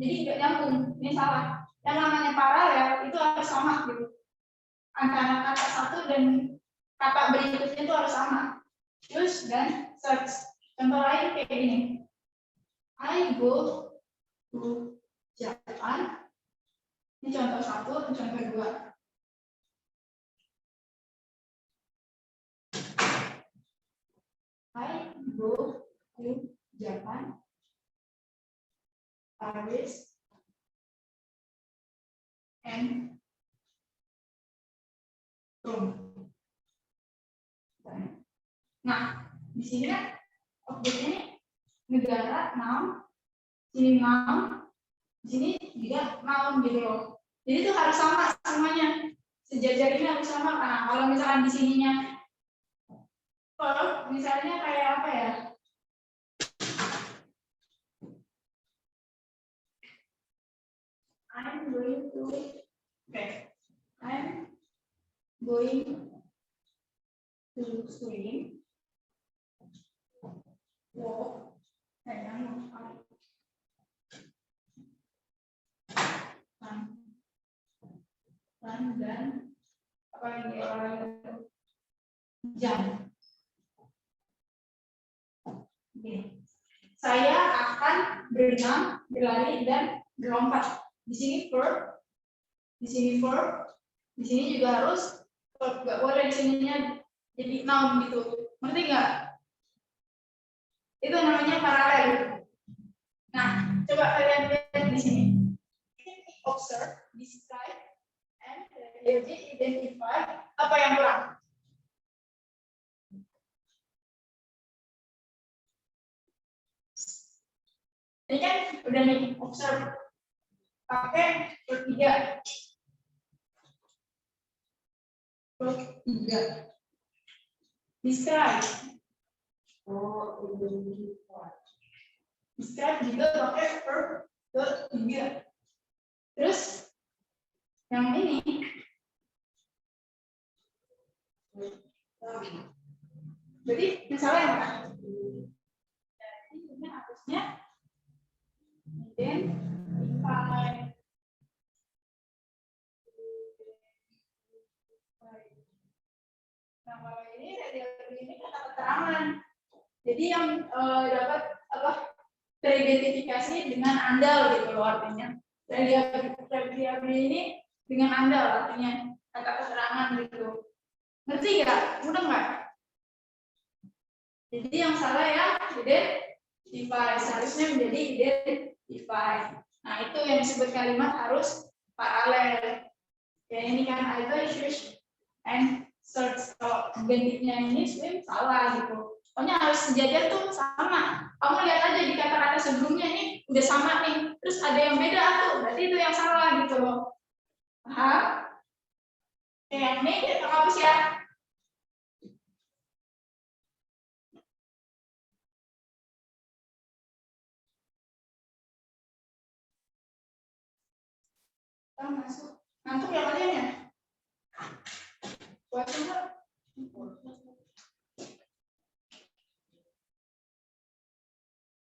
jadi nggak nyambung. Ini salah. Yang namanya paralel itu harus sama gitu. Antara kata satu dan kata berikutnya itu harus sama. Use dan search. Contoh lain kayak gini. I go to Japan. Ini contoh 1, contoh 2. I go to Japan, Paris, and Room. Nah, di sini kan objeknya negara, noun, sini noun, di sini juga noun gitu loh. Jadi itu harus sama semuanya. Sejajar ini harus sama. Nah, kalau misalkan di sininya, kalau misalnya kayak apa ya? I'm going to, okay. I'm going to swim. Walk. Dan apa yang olahraga jam. Oke. Saya akan berenang, berlari dan berlompat. Di sini verb, di sini verb, di sini juga harus verb. Nggak boleh di sininya jadi noun gitu. Ngerti nggak? Itu namanya paralel. Nah, coba kalian lihat di sini. Observe, describe, and identify. Apa yang kurang? Ini kan udah nih, observe. Pakai verb 3. Verb 3. Describe. Describe juga pakai verb 3. Terus yang ini jadi misalnya apa? Jadi ini harusnya identify. Nah, kalau ini kata keterangan. Jadi yang dapat apa teridentifikasi dengan andal gitu loh artinya. Variabel ini dengan andal artinya kata keterangan gitu. Ngerti nggak? Mudah nggak? Jadi yang salah ya identify, seharusnya menjadi identify. Nah itu yang disebut kalimat harus paralel. Ya ini kan either search and search. Kalau gantinya ini swim salah gitu. Pokoknya harus sejajar tuh sama. Kamu lihat aja di kata-kata sebelumnya ini udah sama nih. Terus ada yang beda tuh, berarti itu yang salah gitu loh. Paham? Yang ini kita hapus ya. Kita masuk. Ngantuk ya kalian ya? Buat coba.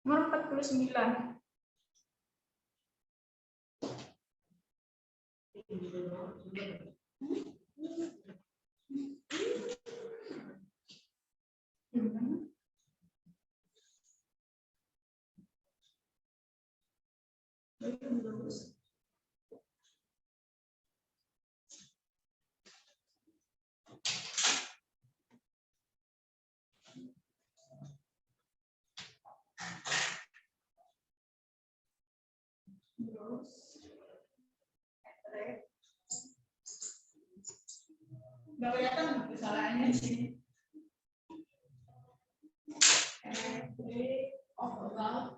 Nomor 49. Nggak kelihatan kesalahannya di sini. About.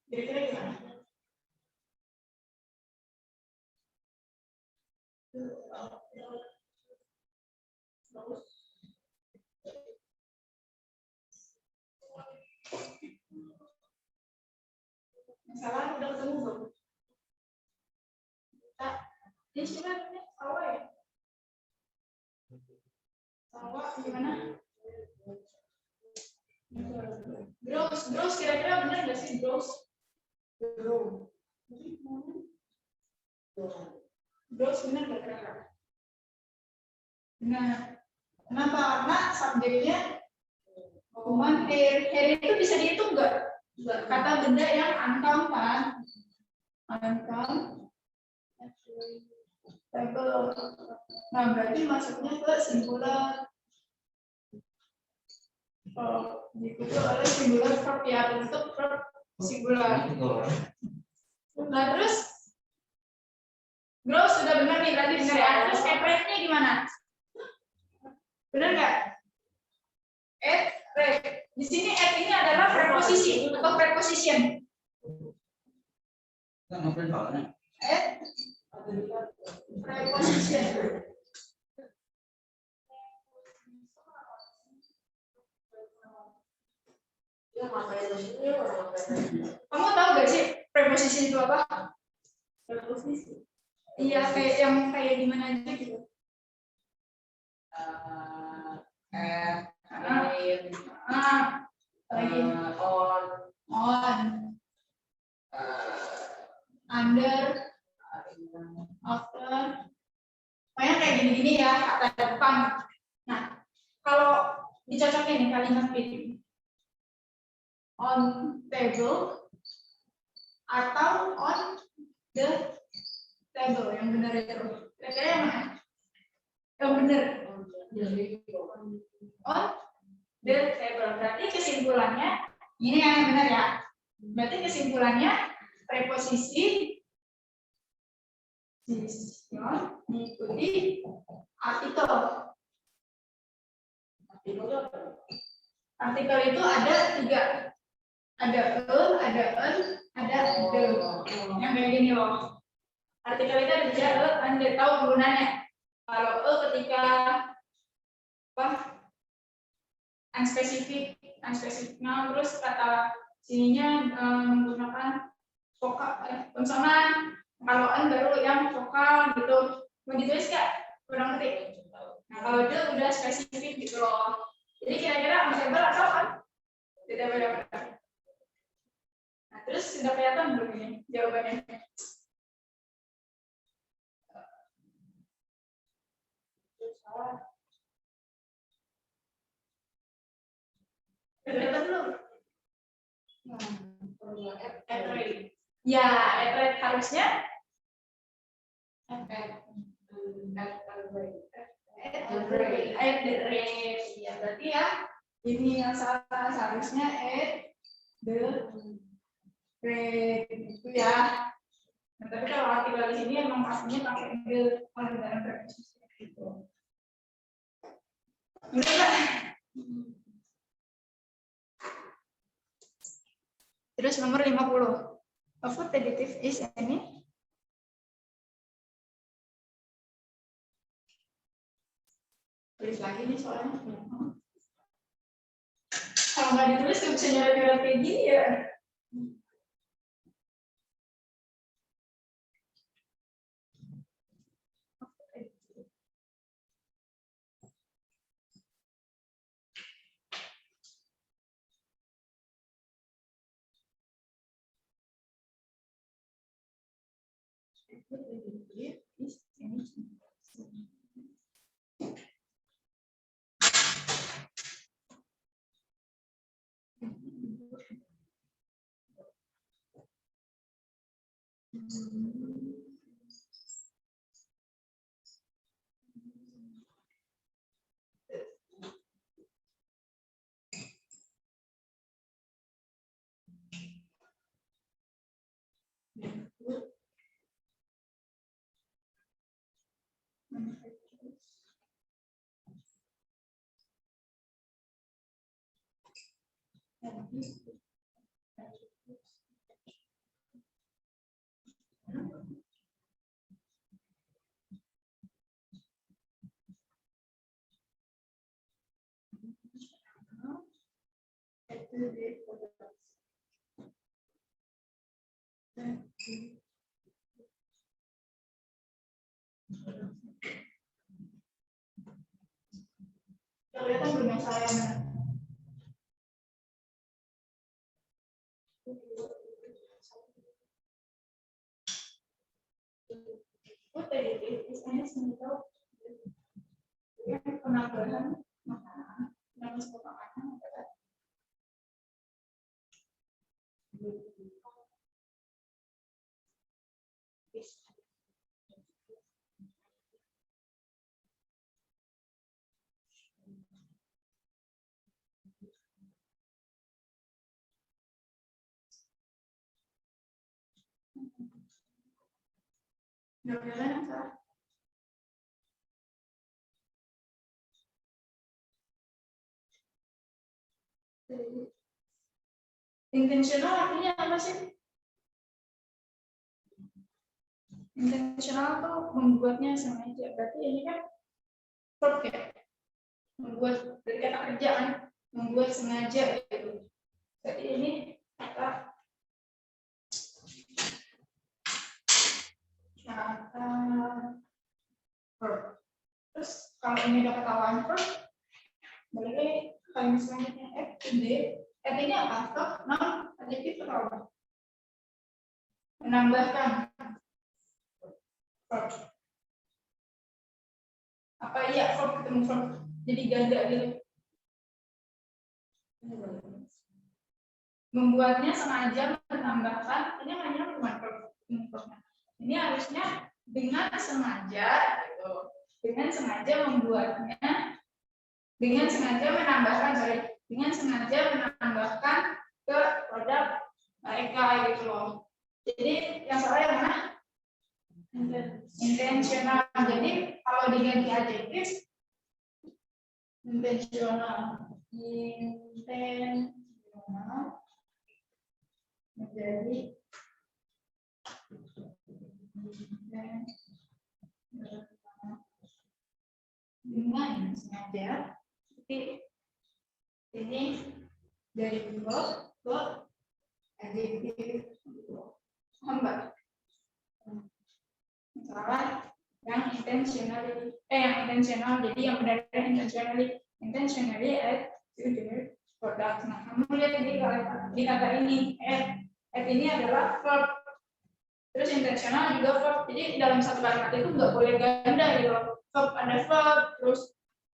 Kira-kira gimana? Masalah udah ketemu belum? Ini sebenarnya salah ya? Salah gimana? Gross kira-kira benar nggak sih gross? Gross. Gross benar nggak kira-kira? Benar. Kenapa? Karena subjeknya human hair. Hair itu bisa dihitung nggak? Kata benda yang uncount kan? Uncount. Nah, berarti masuknya ke singular. Diikuti oleh singular verb ya, bentuk verb singular. Nah, terus gross sudah benar nih, berarti benar ya. Terus add-nya gimana? Benar nggak? Add. Di sini add ini adalah preposisi atau preposition. Add preposition. Kamu tahu gak sih preposisi itu apa? Preposisi. Iya, kayak yang kayak gimana aja gitu. Lagi on, under, after. Pokoknya kayak gini-gini ya, kata depan. Nah, kalau dicocokin nih kalimat ini. On table atau on the table, yang benar itu. Kira-kira yang mana? Yang benar. On the table. Berarti kesimpulannya ini yang benar ya. Berarti kesimpulannya preposisi diikuti artikel. Artikel itu ada 3. Ada ada ada the. Yang kayak gini loh. Artikel itu ada 3, Anda tahu penggunaannya. Kalau ketika apa? Unspecific noun, terus kata sininya menggunakan vokal konsonan. Kalau an baru yang vokal gitu. Mau ditulis nggak? Kurang ngerti. Nah, kalau itu udah spesifik gitu loh. Jadi kira-kira table atau kan? Tidak beda. Nah, terus sudah kelihatan belum ini jawabannya? Kelihatan belum? Ya, add harusnya add the rate. Ya, berarti ya ini yang salah, seharusnya add the rate itu ya. Nah, tapi kalau artikel di sini emang pastinya pakai the dalam preposisi gitu. Enggak. Terus nomor 50. A food additive is any tulis lagi nih soalnya. Kalau nggak ditulis nggak bisa nyeret-nyeret kayak gini ya. Kelihatan belum yang saya? biasanya semisal ya penambahan makanan yang stok makanan adalah intentional artinya apa sih? Intentional tuh membuatnya sengaja. Berarti ini kan verb ya, membuat dari kata kerjaan, membuat sengaja gitu. Jadi ini kata verb. Terus kalau ini ada kata one verb, berarti kalimat selanjutnya F ini apa? Verb, noun, adjektif atau apa? Menambahkan verb. Apa iya verb ketemu verb jadi ganda gitu? Membuatnya sengaja menambahkan, ini hanya bukan verb. Ini harusnya dengan sengaja gitu. Dengan sengaja membuatnya, dengan sengaja menambahkan, dengan sengaja menambahkan ke produk mereka gitu loh. Jadi yang salah yang mana? Intentional. Jadi kalau diganti adjektif intentional, menjadi dengan sengaja. Seperti ini dari verb ke adjektif. Hamba. Salah yang intentional, jadi yang benar intentionally add to the product. Nah, kamu lihat di kata ini add ini adalah verb, terus intentional juga verb. Jadi dalam satu kalimat itu nggak boleh ganda gitu. Verb ada verb, terus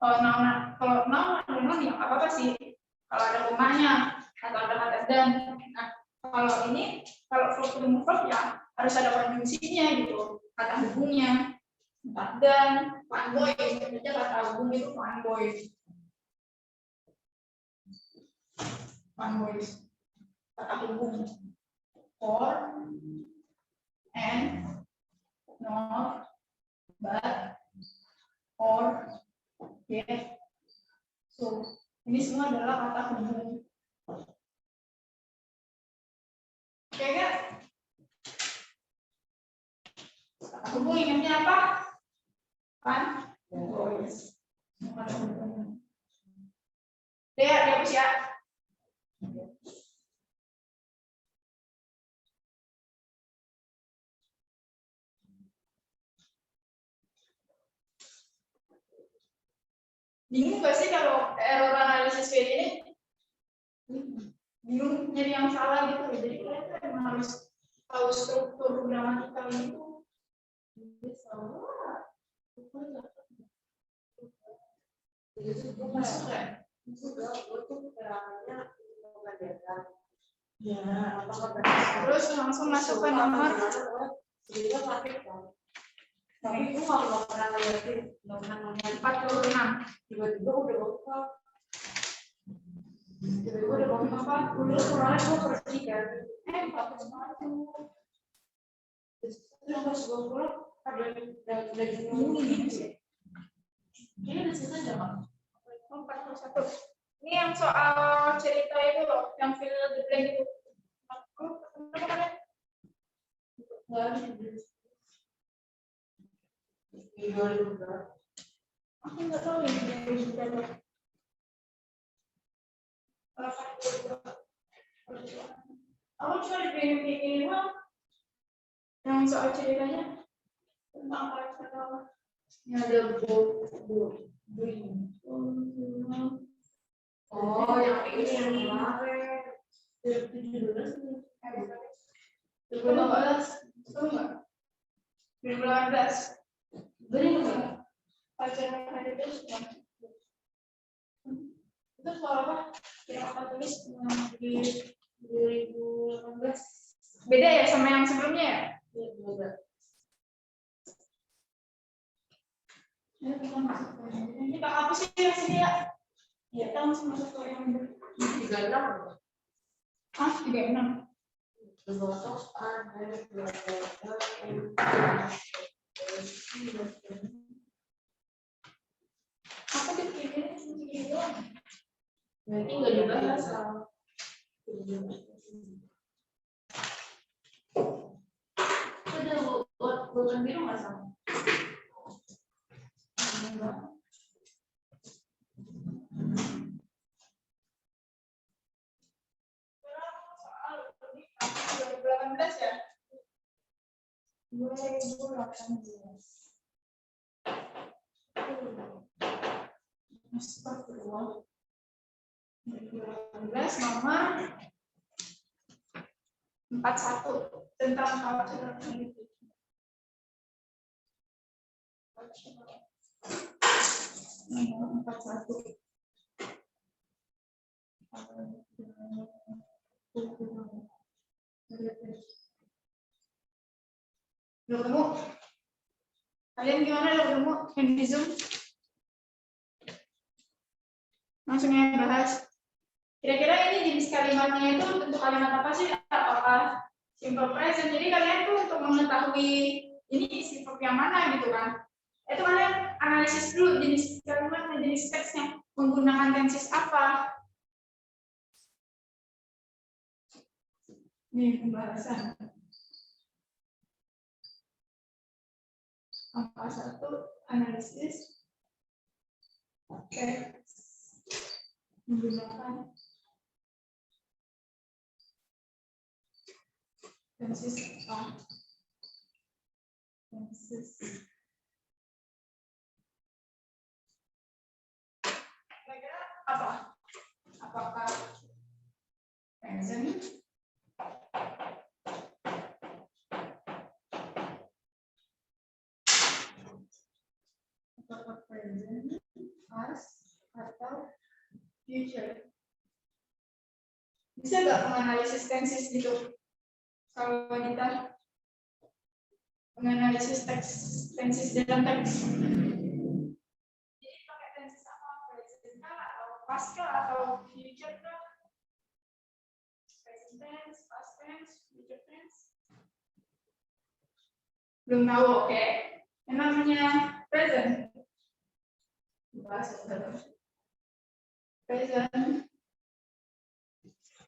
noun, kalau noun ada noun yang apa sih? Kalau ada rumahnya atau ada kata dan. Nah, kalau ini kalau verb ketemu verb ya harus ada konjungsinya gitu, kata hubungnya. Dan fanboy, sebenarnya kata hubung itu fanboy. Fanboy, kata hubung. For, and, not, but, or, yet. So, ini semua adalah kata hubung. Oke kan? Kata hubung ingatnya apa? Kan? Voice. Dia hapus ya. Bingung gak sih kalau error analisis kayak gini? Bingung jadi yang salah gitu. Jadi kalian emang harus tahu struktur gramatikal itu. Masuk kan? Ya. Terus langsung masuk ke nomor. Tapi itu kalau pernah ngeliatin nomor 46. Tiba-tiba udah buka. Tiba-tiba udah buka 40. Kurangnya gue pergi kan. 41. Terus pas gue pulang ada dari ngomongin gitu ya. Ini udah selesai nggak, Pak? 41. Ini yang soal cerita itu loh, yang fill the blank itu. Aku nggak tahu ini 2000 aku cuma dibikin yang soal ceritanya tentang apa yang ada oh yang ini yang kemarin 2017 2018 betul nggak 2018 Beri enggak? Pelajaran heritage kan? Itu soal apa? Yang akan tulis di 2018. Beda ya sama yang sebelumnya ya? Iya, beda. Ya, kita masuk ke yang ini. Kita hapus ya sini ya. Ya, kita langsung masuk ke yang ini. 36. Ah, 36. Apa dipikirnya segini doang? Nanti nggak dibahas. Udah bukan biru nggak sama? Soal 2018 ya? 2018. Astagfirullah. 2018 nomor 41 tentang cultural heritage. Nomor 41. Udah ketemu? Kalian gimana udah ketemu yang di Zoom? Langsung yang bahas. Kira-kira ini jenis kalimatnya itu bentuk kalimat apa sih? Apakah simple present? Jadi kalian tuh untuk mengetahui ini isi verb yang mana gitu kan? Itu kalian analisis dulu jenis kalimatnya, jenis teksnya, menggunakan tenses apa? Ini pembahasan. Apa satu analisis teks menggunakan tenses apa? Tenses. Kira-kira apa? Apakah present? Apakah present, past, atau future? Bisa nggak menganalisis tenses gitu? Kalau kita menganalisis tenses dalam teks. Jadi pakai tenses apa? Present kah atau past kah atau future kah? Present tense, past tense, future tense. Belum tahu, oke. Yang namanya present. Bahasa present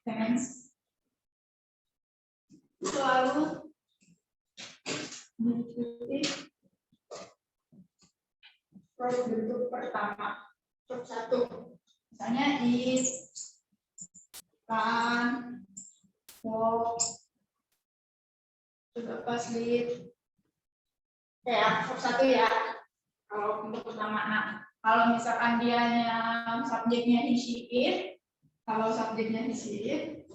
tense selalu diikuti verb bentuk pertama, verb satu. Misalnya eat, run, walk, juga pas sleep. Kayak verb satu ya. Kalau untuk pertama, nah kalau misalkan dianya subjeknya he, she, it, kalau subjeknya he, she, it,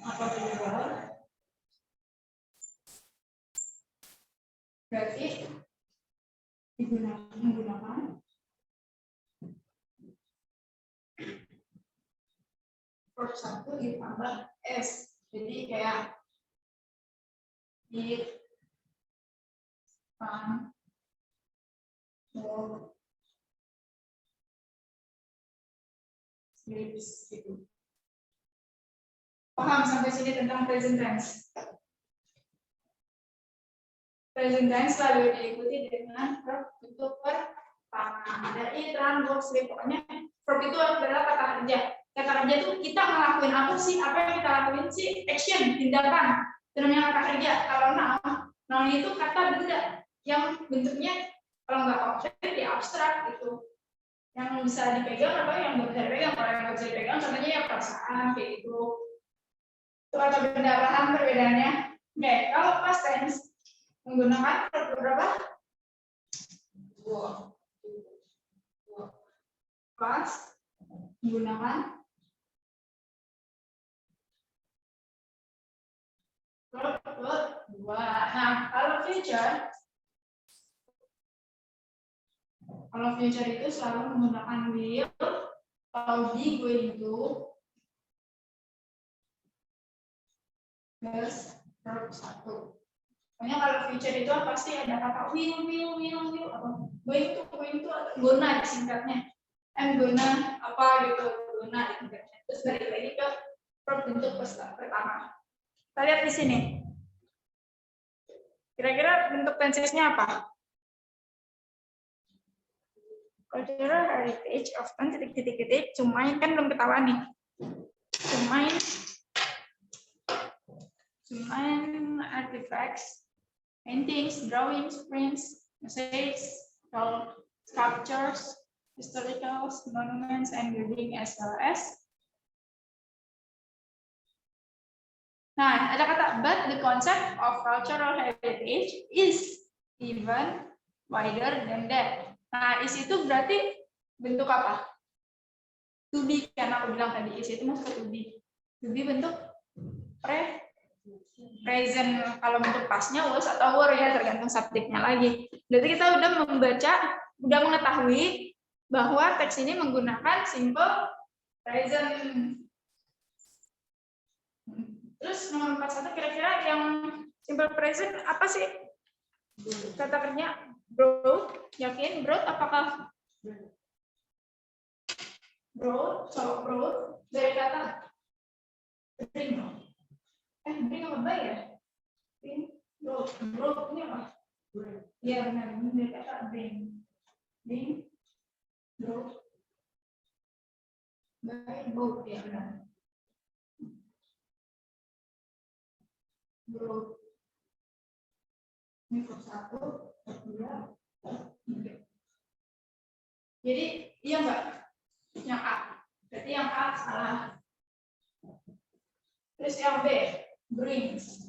apa beliau? Berarti menggunakan verb satu ditambah s. Jadi kayak eat, run, walk, sleep gitu. Paham sampai sini tentang present tense? Present tense selalu diikuti dengan verb bentuk pertama. Ada eat, run, walk, sleep. Pokoknya verb itu adalah kata kerja. Kata kerja itu kita ngelakuin apa sih? Apa yang kita lakuin sih? Action, tindakan. Itu namanya kata kerja. Kalau noun itu kata benda yang bentuknya kalau nggak objek ya abstrak gitu. Yang bisa dipegang atau yang nggak bisa dipegang. Kalau yang nggak bisa dipegang, contohnya ya perasaan kayak gitu. Itu kata benda, paham perbedaannya? Oke, kalau past tense menggunakan verb berapa? Past menggunakan verb kedua. Nah, kalau future itu selalu menggunakan will atau be going to plus verb 1. Pokoknya kalau future itu pasti ada kata will apa going to atau gonna disingkatnya. Gonna apa gitu, gonna disingkatnya. Terus balik lagi ke verb bentuk pertama. Kita lihat di sini. Kira-kira bentuk tensesnya apa? Cultural heritage often titik-titik cumain kan belum ketahuan nih. Cumain artifacts, paintings, drawings, prints, mosaics, sculptures, historical monuments and building as well as. Nah, ada kata but the concept of cultural heritage is even wider than that. Nah, is itu berarti bentuk apa? To be, kan aku bilang tadi, is itu maksudnya to be. To be bentuk present, kalau bentuk pasnya was atau were ya, tergantung subjeknya lagi. Berarti kita udah mengetahui bahwa teks ini menggunakan simple present. Terus nomor 41 kira-kira yang simple present apa sih? Kata kerja brought, yakin brought apakah brought? Kalau brought dari kata bring. Bring apa baik ya? Brought ini apa? Iya benar, ini dari kata bring, brought, baik brought ya benar. Brought. Ini verb 1, 2, 3. Jadi iya enggak? Yang A. Berarti yang A salah. Terus yang B, brings.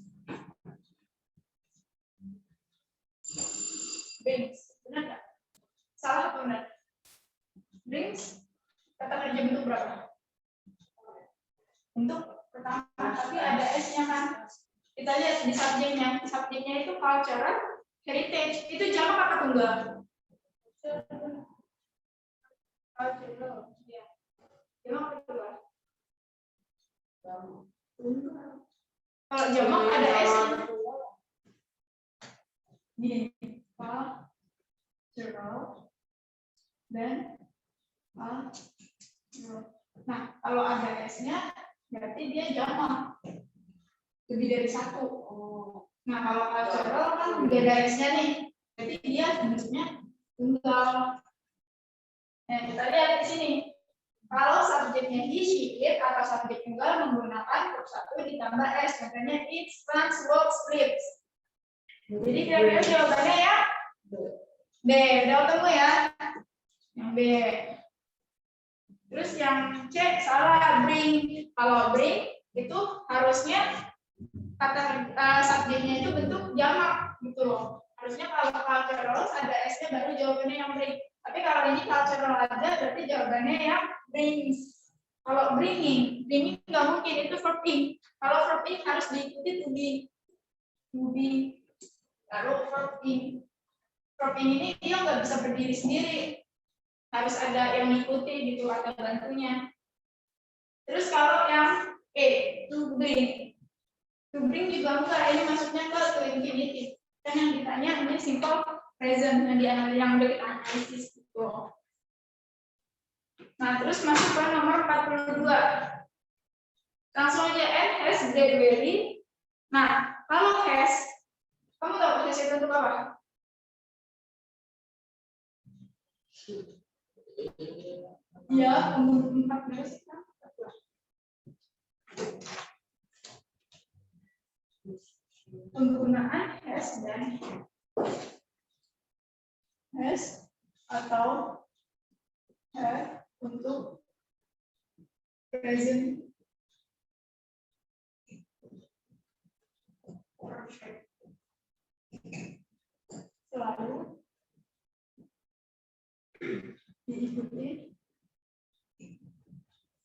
Brings. Benar enggak? Salah atau benar? Brings. Kata kerja bentuk berapa? Bentuk pertama, tapi ada S-nya kan? Kita lihat di subjeknya. Subjeknya itu cultural heritage. Itu jamak apa tunggal? Cultural. Ya. Jamak apa tunggal? Kalau jamak ada S. Gini. Cultural. Dan nah, kalau ada S-nya berarti dia jamak. Lebih dari satu. Nah, kalau cultural kan udah ada S-nya nih. Berarti dia bentuknya tunggal. Nah, kita lihat di sini. Kalau subjeknya he, she, it atau subjek tunggal menggunakan verb 1 ditambah S, makanya it, stands, walks, sleeps. Jadi kira-kira jawabannya ya D. Udah ketemu ya? Yang B. Terus yang C salah, bring. Kalau bring itu harusnya kata subjeknya itu bentuk jamak gitu loh. Harusnya kalau cultural ada S-nya baru jawabannya yang bring. Tapi kalau ini cultural ada berarti jawabannya yang brings. Kalau bringing nggak mungkin, itu verb ing. Kalau verb ing harus diikuti to be. Lalu verb ing. Verb ing ini dia nggak bisa berdiri sendiri. Harus ada yang diikuti gitu atau bantunya. Terus kalau yang E, to bring. To bring juga enggak, ini maksudnya ke to infinitive. Kan yang ditanya ini simple present yang udah kita analisis gitu. Nah, terus masuk ke nomor 42. Langsung aja N has that very. Nah, kalau has, kamu tahu has itu untuk apa? Ya, umur 14 kan. Penggunaan has dan has atau have untuk present perfect selalu diikuti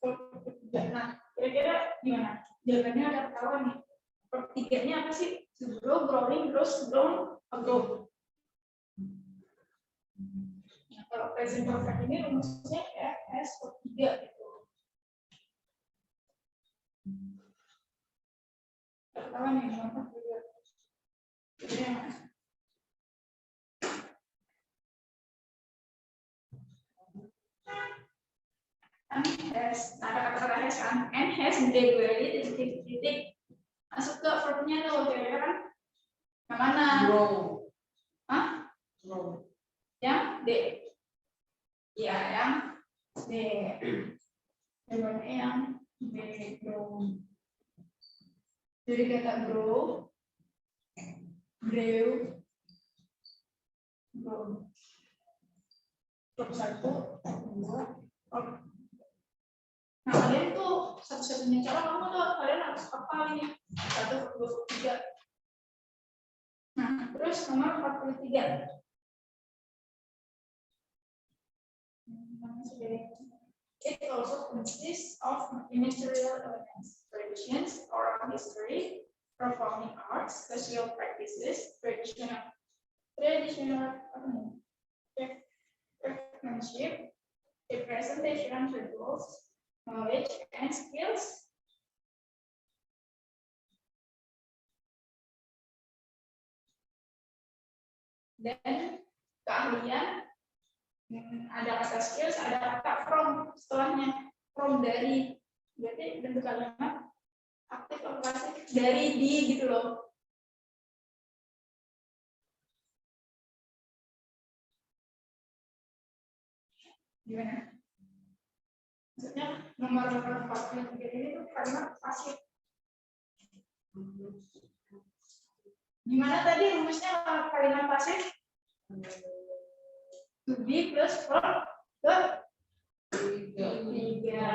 verb ketiga. Nah, kira-kira gimana? Jawabannya ada ketahuan nih. pertiganya apa sih? To grow, growing, grows, grown, grow. Nah, kalau present perfect ini rumusnya FS per 3 gitu. Pertama nih, contoh juga. And has, ada kata-kata has kan, and has regularly titik masuk ke verbnya tuh, kira-kira kan? Yang mana? Grow. Hah? Grow. Yang D. Ya, yang D. Jawabannya yang D, grow. Jadi kata grow, grow, grow. Verb 1, 2, nah, kalian tuh satu-satunya cara kamu tuh kalian harus hafal ini 1, 2, 3. Nah, terus nomor 43. It also consists of immaterial elements, traditions, oral history, performing arts, social practices, traditional craftsmanship, representation rituals, knowledge and skills. Dan keahlian, ada kata skills, ada kata from setelahnya, from dari, berarti bentuk kalimat aktif atau pasif dari di gitu loh. Gimana? Maksudnya nomor 43 ini tuh kalimat pasif. Gimana tadi rumusnya kalimat pasif? To be plus verb ke 3. Ya.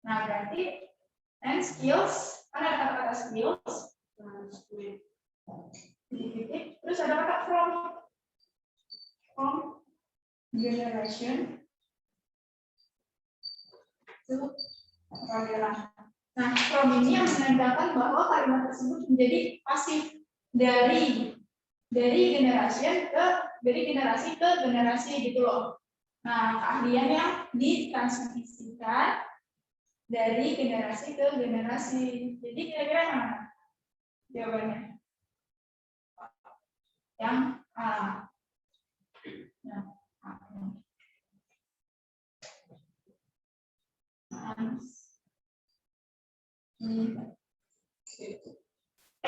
Nah, berarti and skills, kan ada kata-kata skills. Terus ada kata from generation to generation. Nah, from ini yang menandakan bahwa kalimat tersebut menjadi pasif dari generasi ke generasi gitu loh. Nah, keahlian yang ditransmisikan dari generasi ke generasi. Jadi kira-kira mana jawabannya? Yang A. Nah,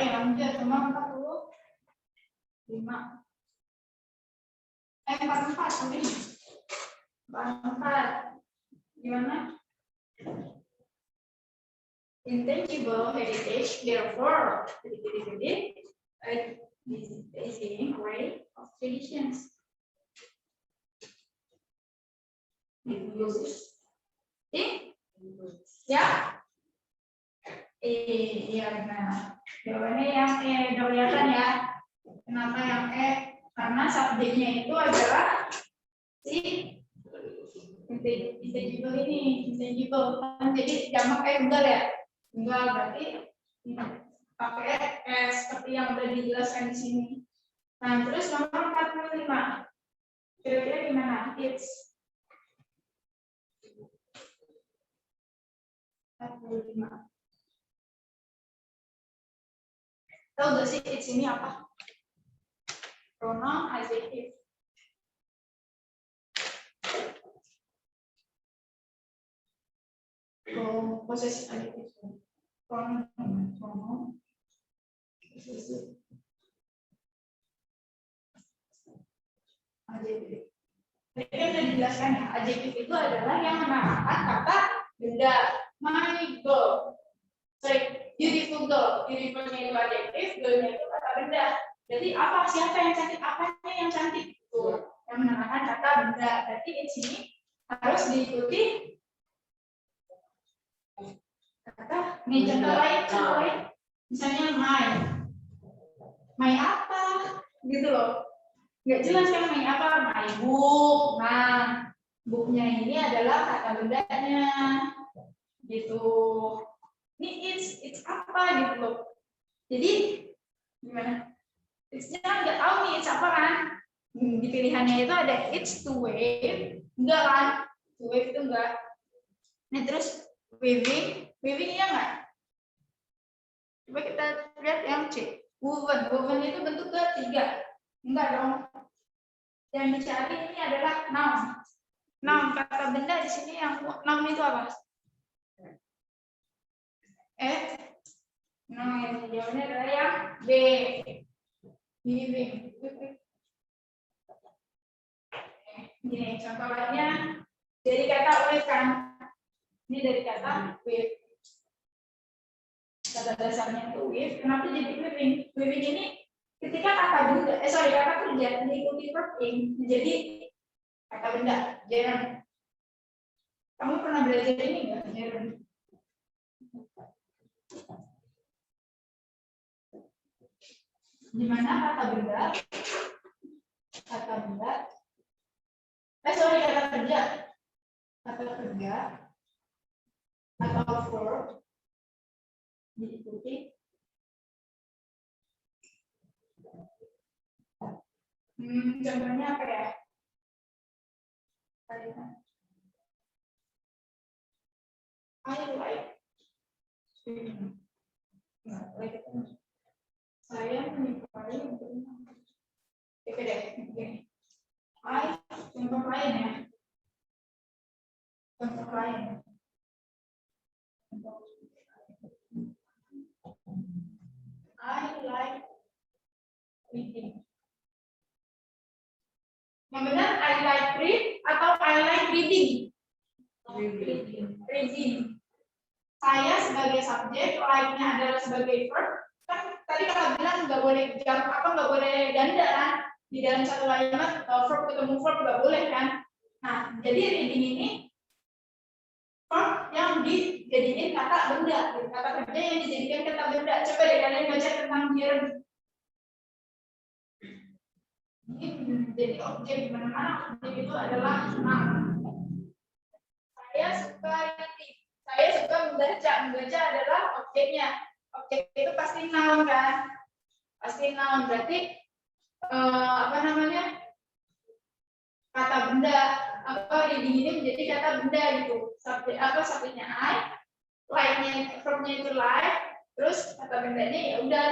lanjut nomor 45. 44 ini. 44. Gimana? Intangible heritage, therefore, is in way of traditions. Ya? Iya benar. Jawabannya yang E, udah kelihatan ya. Kenapa yang E? Karena subjeknya itu adalah si intangible ini, intangible kan jadi jamak tunggal ya. Tunggal berarti pakai S seperti yang udah dijelaskan di sini. Nah, terus nomor 45. Kira-kira gimana? It's 45. Tahu gak sih it's ini apa? Pronoun adjective. Possessive adjective. Pronoun possessive adjective. Ini sudah dijelaskan ya. Adjektif itu adalah yang menamakan kata benda. My girl, sorry, beautiful girl. Beautifulnya itu adjektif, girlnya itu kata benda. Jadi apa? Siapa yang cantik? Apanya yang cantik? Itu yang menamakan kata benda. Berarti di sini harus diikuti kata. Nih contoh lain. Misalnya my apa? Gitu loh. Nggak jelas kan my apa? My book. Nah, booknya ini adalah kata bendanya. Gitu. Ini it's apa gitu loh. Jadi gimana? It's-nya nggak tahu nih it's apa kan? Di pilihannya itu ada it's to wave, enggak kan? To wave itu enggak. Nah terus waving iya nggak? Coba kita lihat yang C. Woven itu bentuk ketiga. Enggak dong. Yang dicari ini adalah noun. Noun kata benda di sini yang noun itu apa? Noun jawabannya adalah yang B. Weaving. Ini contoh lainnya dari kata wave kan. Ini dari kata wave. Kata dasarnya itu wave. Kenapa jadi weaving? Weaving ini ketika kata benda, kata kerja diikuti verb ing menjadi kata benda. Jeremy. Kamu pernah belajar ini enggak, Jeremy? Di mana kata benda kata kerja atau verb diikuti contohnya apa ya? I like swimming. Saya menyukai berenang. Oke deh, oke. Contoh lain ya. Contoh lain. I like reading. Yang benar I like read atau I like reading? Reading. Saya sebagai subjek, like-nya adalah sebagai verb. Kan tadi kakak bilang nggak boleh nggak boleh ganda kan? Di dalam satu kalimat verb ketemu verb nggak boleh kan? Nah, jadi reading ini verb yang dijadikan kata benda, kata kerja yang dijadikan kata benda. Coba deh kalian baca tentang Jeremy. Ini jadi objek di mana-mana objek itu adalah noun. Saya suka reading. Saya suka membaca. Membaca adalah objeknya. Objek itu pasti noun kan? Pasti noun. Berarti apa namanya? Kata benda. Reading ini menjadi kata benda gitu. Subjeknya I, like-nya verb-nya itu like, terus kata bendanya ya udah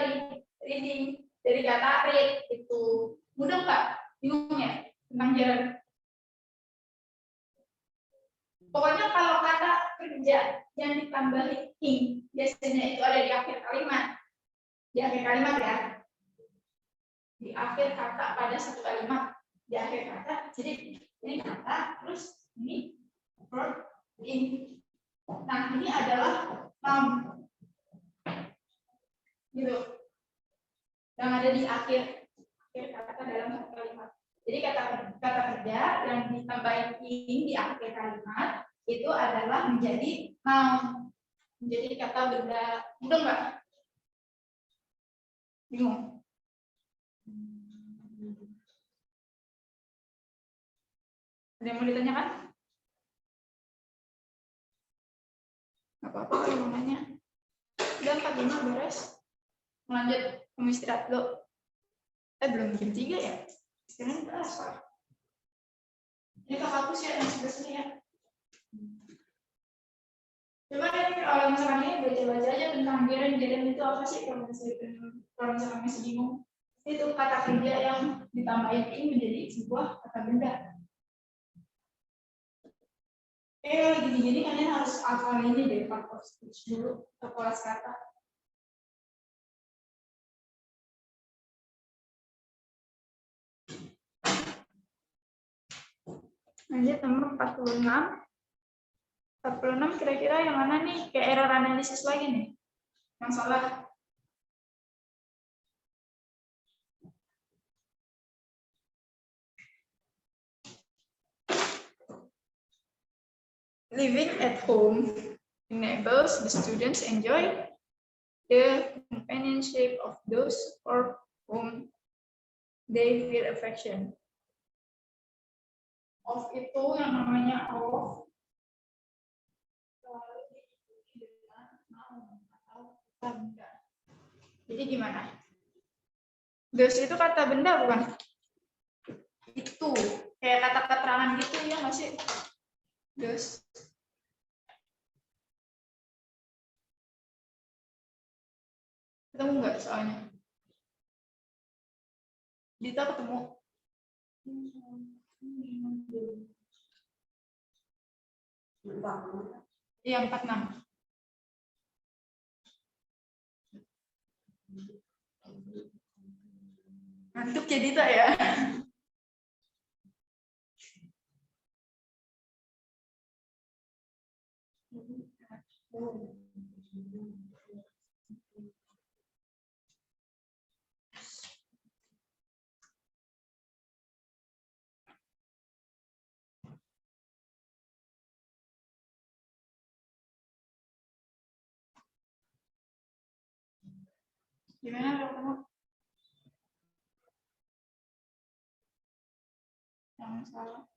reading dari kata read itu. Mudah nggak? Bingung ya tentang Jeremy? Pokoknya kalau kata kerja yang ditambahi ing biasanya itu ada di akhir kalimat. Di akhir kalimat ya. Di akhir kata pada satu kalimat. Di akhir kata. Jadi ini kata terus ini verb ing. Nah, ini adalah noun. Gitu. Yang ada di akhir kata dalam satu kalimat. Jadi kata kerja yang ditambahin ing di akhir kalimat itu adalah menjadi noun, menjadi kata benda. Mudah nggak? Bingung? Ada yang mau ditanyakan? Nggak apa-apa kalau mau nanya. Udah 45 beres. Lanjut, kamu istirahat dulu. Belum jam 3 ya? Sekarang berapa? Ini kak hapus ya yang sebelah sini ya. Coba deh kalau misalkan ini baca-baca aja tentang Jeremy itu apa sih kalau misalkan masih bingung. Itu kata kerja yang ditambahin ing menjadi sebuah kata benda. Gini-gini kalian harus hafal ini deh, faktor speech dulu, atau pola kata. Lanjut nomor 46. 46 kira-kira yang mana nih? Kayak error analisis lagi nih. Yang salah. Living at home enables the students enjoy the companionship of those for whom they feel affection. Of itu yang namanya of atau kata benda. Jadi gimana? Those itu kata benda bukan? Itu kayak kata keterangan gitu ya nggak sih? Those. Ketemu nggak soalnya? Dita ketemu. Iya 46. Ngantuk ya Dita ya. Gimana kalau kamu? Yang salah.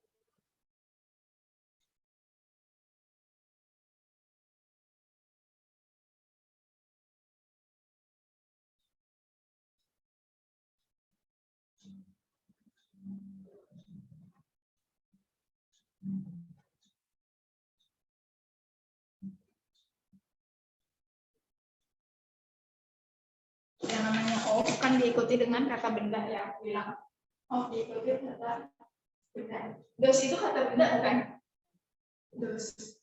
Yang namanya of kan diikuti dengan kata benda ya, bilang of diikuti kata benda. Those itu kata benda bukan? Those.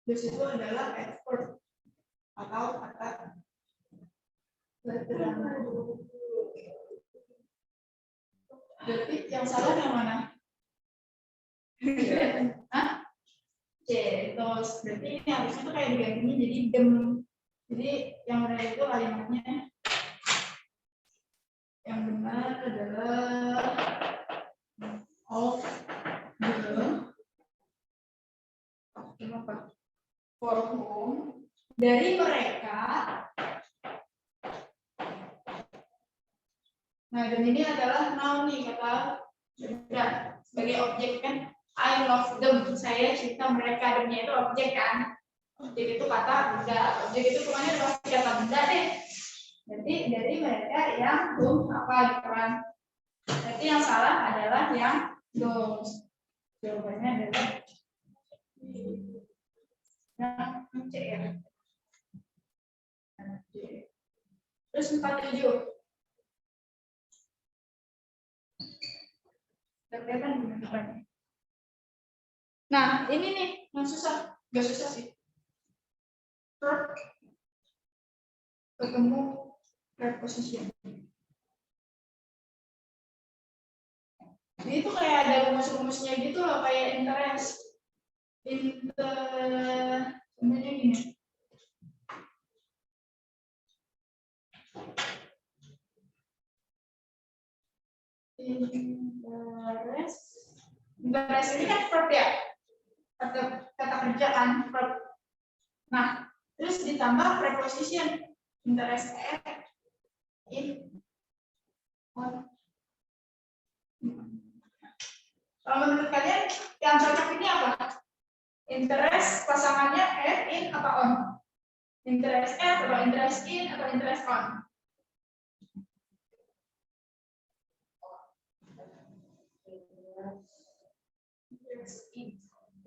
Those itu adalah adverb atau kata keterangan. Berarti yang salah yang mana? Hah? Those. Berarti ini harusnya tuh kayak digantinya jadi them. Jadi yang benar itu kalimatnya yang benar adalah of the apa? For whom dari mereka. Nah, dan ini adalah noun nih kata benda sebagai objek kan. I love them, saya cinta mereka. Demnya itu objek kan. Objek itu kata benda. Objek itu pokoknya adalah kata benda deh. Jadi dari mereka yang whom apa gitu kan. Berarti yang salah adalah yang those. Jawabannya adalah yang C ya. Terus 47. Kelihatan gimana? Nah, ini nih yang susah. Gak susah sih. Verb ketemu preposition. Jadi itu kayak ada rumus-rumusnya gitu loh, kayak interest. Sebenarnya gini. Interest ini kan verb ya, kata kerja kan verb. Nah, terus ditambah preposition interest in on. Kalau menurut kalian yang cocok ini apa? Interest pasangannya in apa on? Interest atau interest in atau interest on?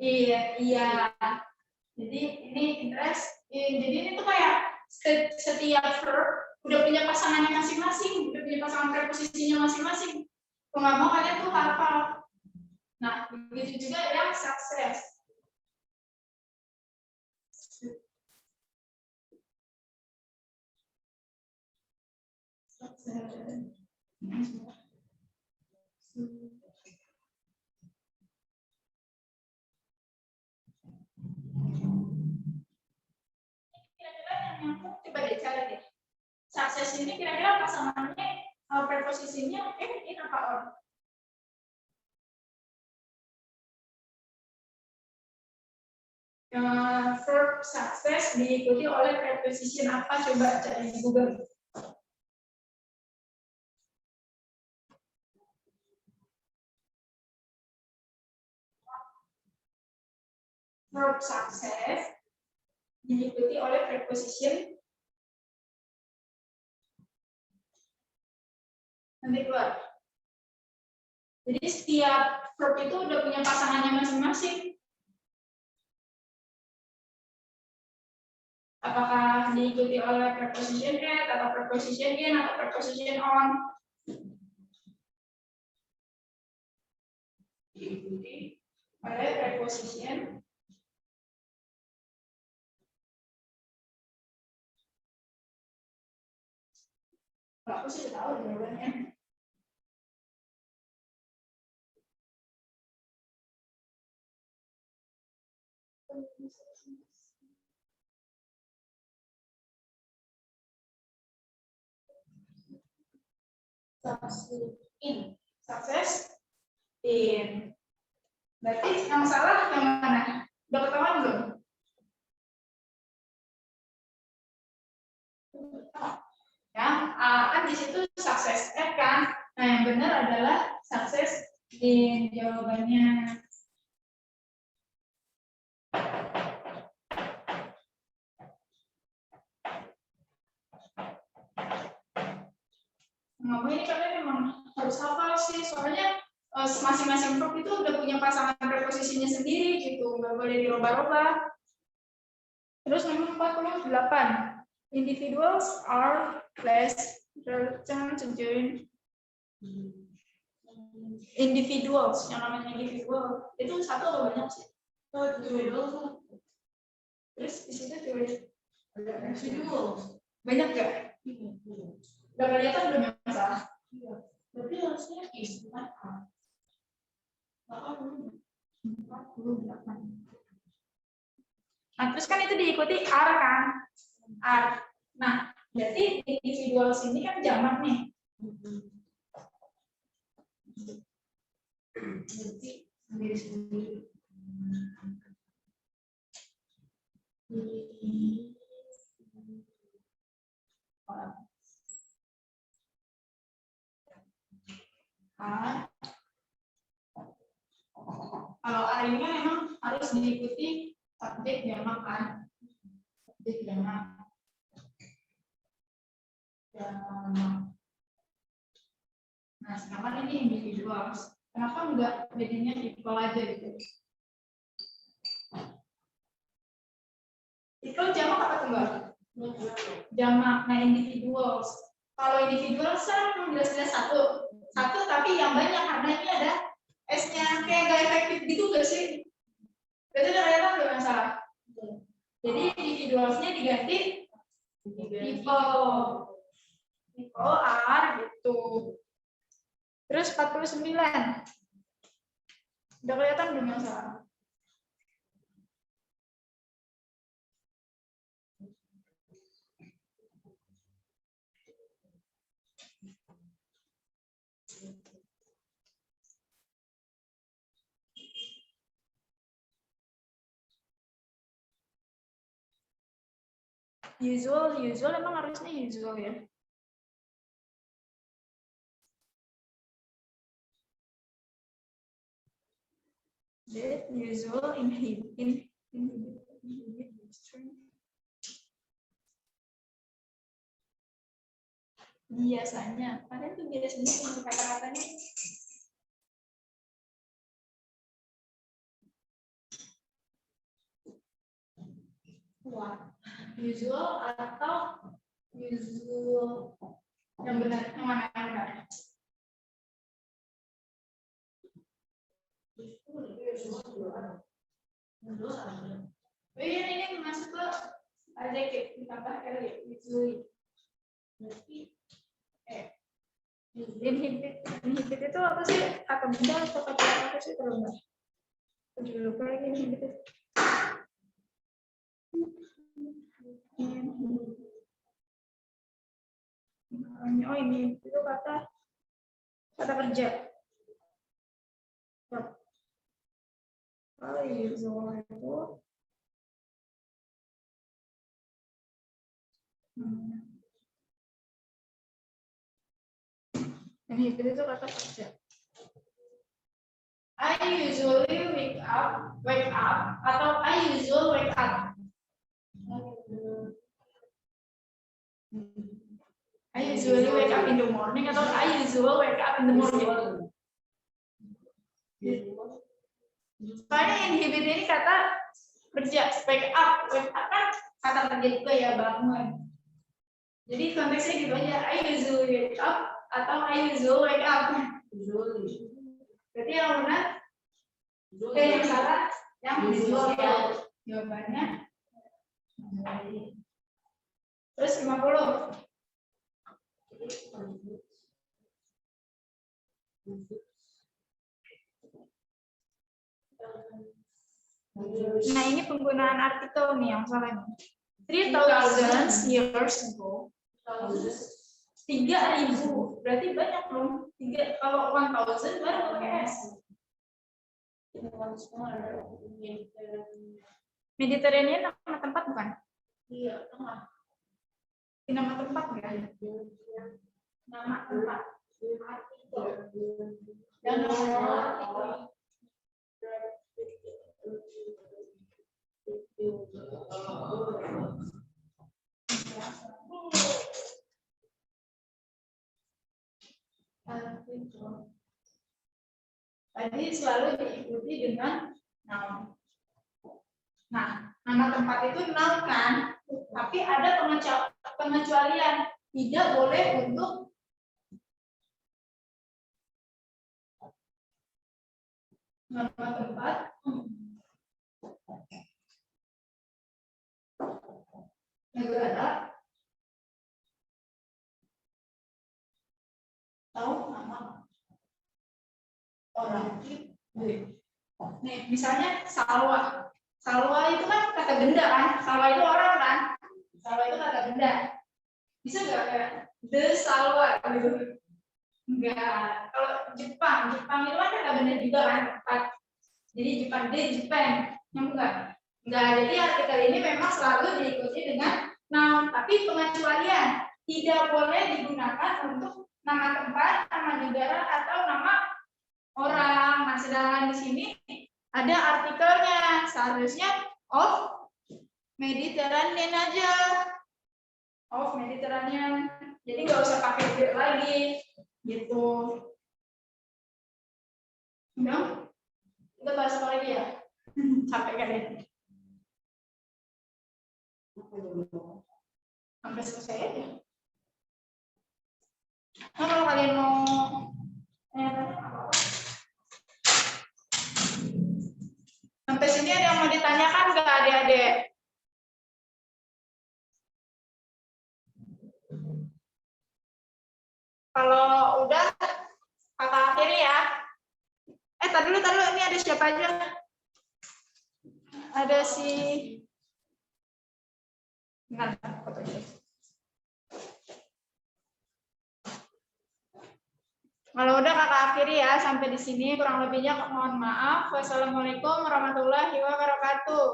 Iya. Jadi ini interest in. Jadi ini tuh kayak setiap verb udah punya pasangannya masing-masing, udah punya pasangan preposisinya masing-masing. Kalau nggak mau kalian tuh hafal. Nah, begitu juga yang sukses. Kira-kira yang coba dicari deh. Sukses ini kira-kira pasangannya preposisinya in apa on? Verb sukses diikuti oleh preposition apa? Coba cari di Google. verb success diikuti oleh preposition nanti keluar. Jadi setiap verb itu udah punya pasangannya masing-masing. Apakah diikuti oleh preposition at atau preposition in atau preposition on? Diikuti oleh preposition aku sih tahu jawabannya. In sukses in. Berarti yang salah yang mana? Udah ketahuan belum? Ya, kan di situ sukses F kan. Nah, yang benar adalah sukses in jawabannya. Ngomong ini kalian memang harus hafal sih, soalnya masing-masing verb itu udah punya pasangan preposisinya sendiri gitu, nggak boleh dirubah-rubah. Terus nomor 48, individuals are less reluctant to join. Individuals, yang namanya individual itu satu atau banyak sih? Individual. Terus di situ tulis individual. Banyak nggak? Udah kelihatan belum yang salah? Iya. Berarti harusnya is bukan a. Nah, terus kan itu diikuti are kan? Are. Nah, berarti individual sini kan jamak nih. Berarti sendiri-sendiri. Kalau A ini kan memang harus diikuti subjek jamak kan? Subjek jamak. Nah, sekarang ini individual. Kenapa enggak jadinya equal aja gitu? Equal jamak apa tunggal? Jamak. Nah, individuals. Kalau individual kan jelas-jelas satu tapi yang banyak karena ini ada S-nya, kayak nggak efektif gitu nggak sih? Berarti udah kelihatan nggak masalah? Jadi individualsnya diganti people are gitu. Terus 49. Udah kelihatan belum masalah? Usual emang harusnya usual ya. That usual inhibit biasanya, padahal itu biasanya untuk kata-katanya. Wah, usual atau usual yang benar, yang mana yang benar? Iya, ini masuk ke adjektif ditambah L ya, usually. Berarti inhibit itu apa sih? Kata benda atau kata apa sih kalau enggak? Aku juga lupa lagi inhibit itu. Oh, ini itu kata kerja. Kalau usual itu inhibit itu kata kerja. I usually wake up, atau I usually wake up. I usually wake up in the morning atau I usually wake up in the morning. Soalnya inhibit ini kata kerja, wake up kan kata kerja juga ya, bangun. Jadi konteksnya gitu aja, I usually wake up atau I usually wake up. Berarti yang benar, yang salah, yang usual ya. Jawabannya. Terus 50. Nah, ini penggunaan artikel nih yang salah nih. 3,000 years ago. 3.000, berarti banyak dong. 3 kalau 1,000 baru pakai S. Mediterranean nama tempat bukan? Iya, tengah. Nama tempat enggak? Nama tempat. Artikel. Dan nama artikel. Tadi selalu diikuti dengan noun. Nah, nama tempat itu noun kan, tapi ada pengecualian, tidak boleh untuk nama tempat negara atau nama orang. Nih, misalnya Salwa. Salwa itu kan kata benda kan? Salwa itu orang kan? Salwa itu kata benda. Bisa nggak kayak the Salwa gitu? Enggak. Kalau Jepang itu kan kata benda juga kan? Tempat. Jadi Jepang, the Japan. Yang enggak. Jadi artikel ini memang selalu diikuti dengan noun, tapi pengecualian tidak boleh digunakan untuk nama tempat, nama negara atau nama orang. Nah, sedangkan di sini ada artikelnya, seharusnya of Mediterranean aja, of Mediterranean. Jadi nggak usah pakai the lagi, gitu. Udah? Kita bahas apa lagi ya? Capek kan ya? Sampai selesai aja. Nah, kalau kalian mau sampai sini ada yang mau ditanyakan nggak adik-adik? Kalau udah, kakak akhiri ya. Tadi dulu, ini ada siapa aja? Ada si... Enggak, foto aja. Kalau udah kakak akhiri ya, sampai di sini kurang lebihnya mohon maaf. Wassalamualaikum warahmatullahi wabarakatuh.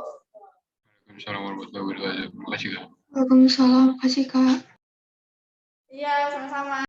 Waalaikumsalam warahmatullahi wabarakatuh. Terima kasih, Kak. Waalaikumsalam, kasih Kak. Iya, sama-sama.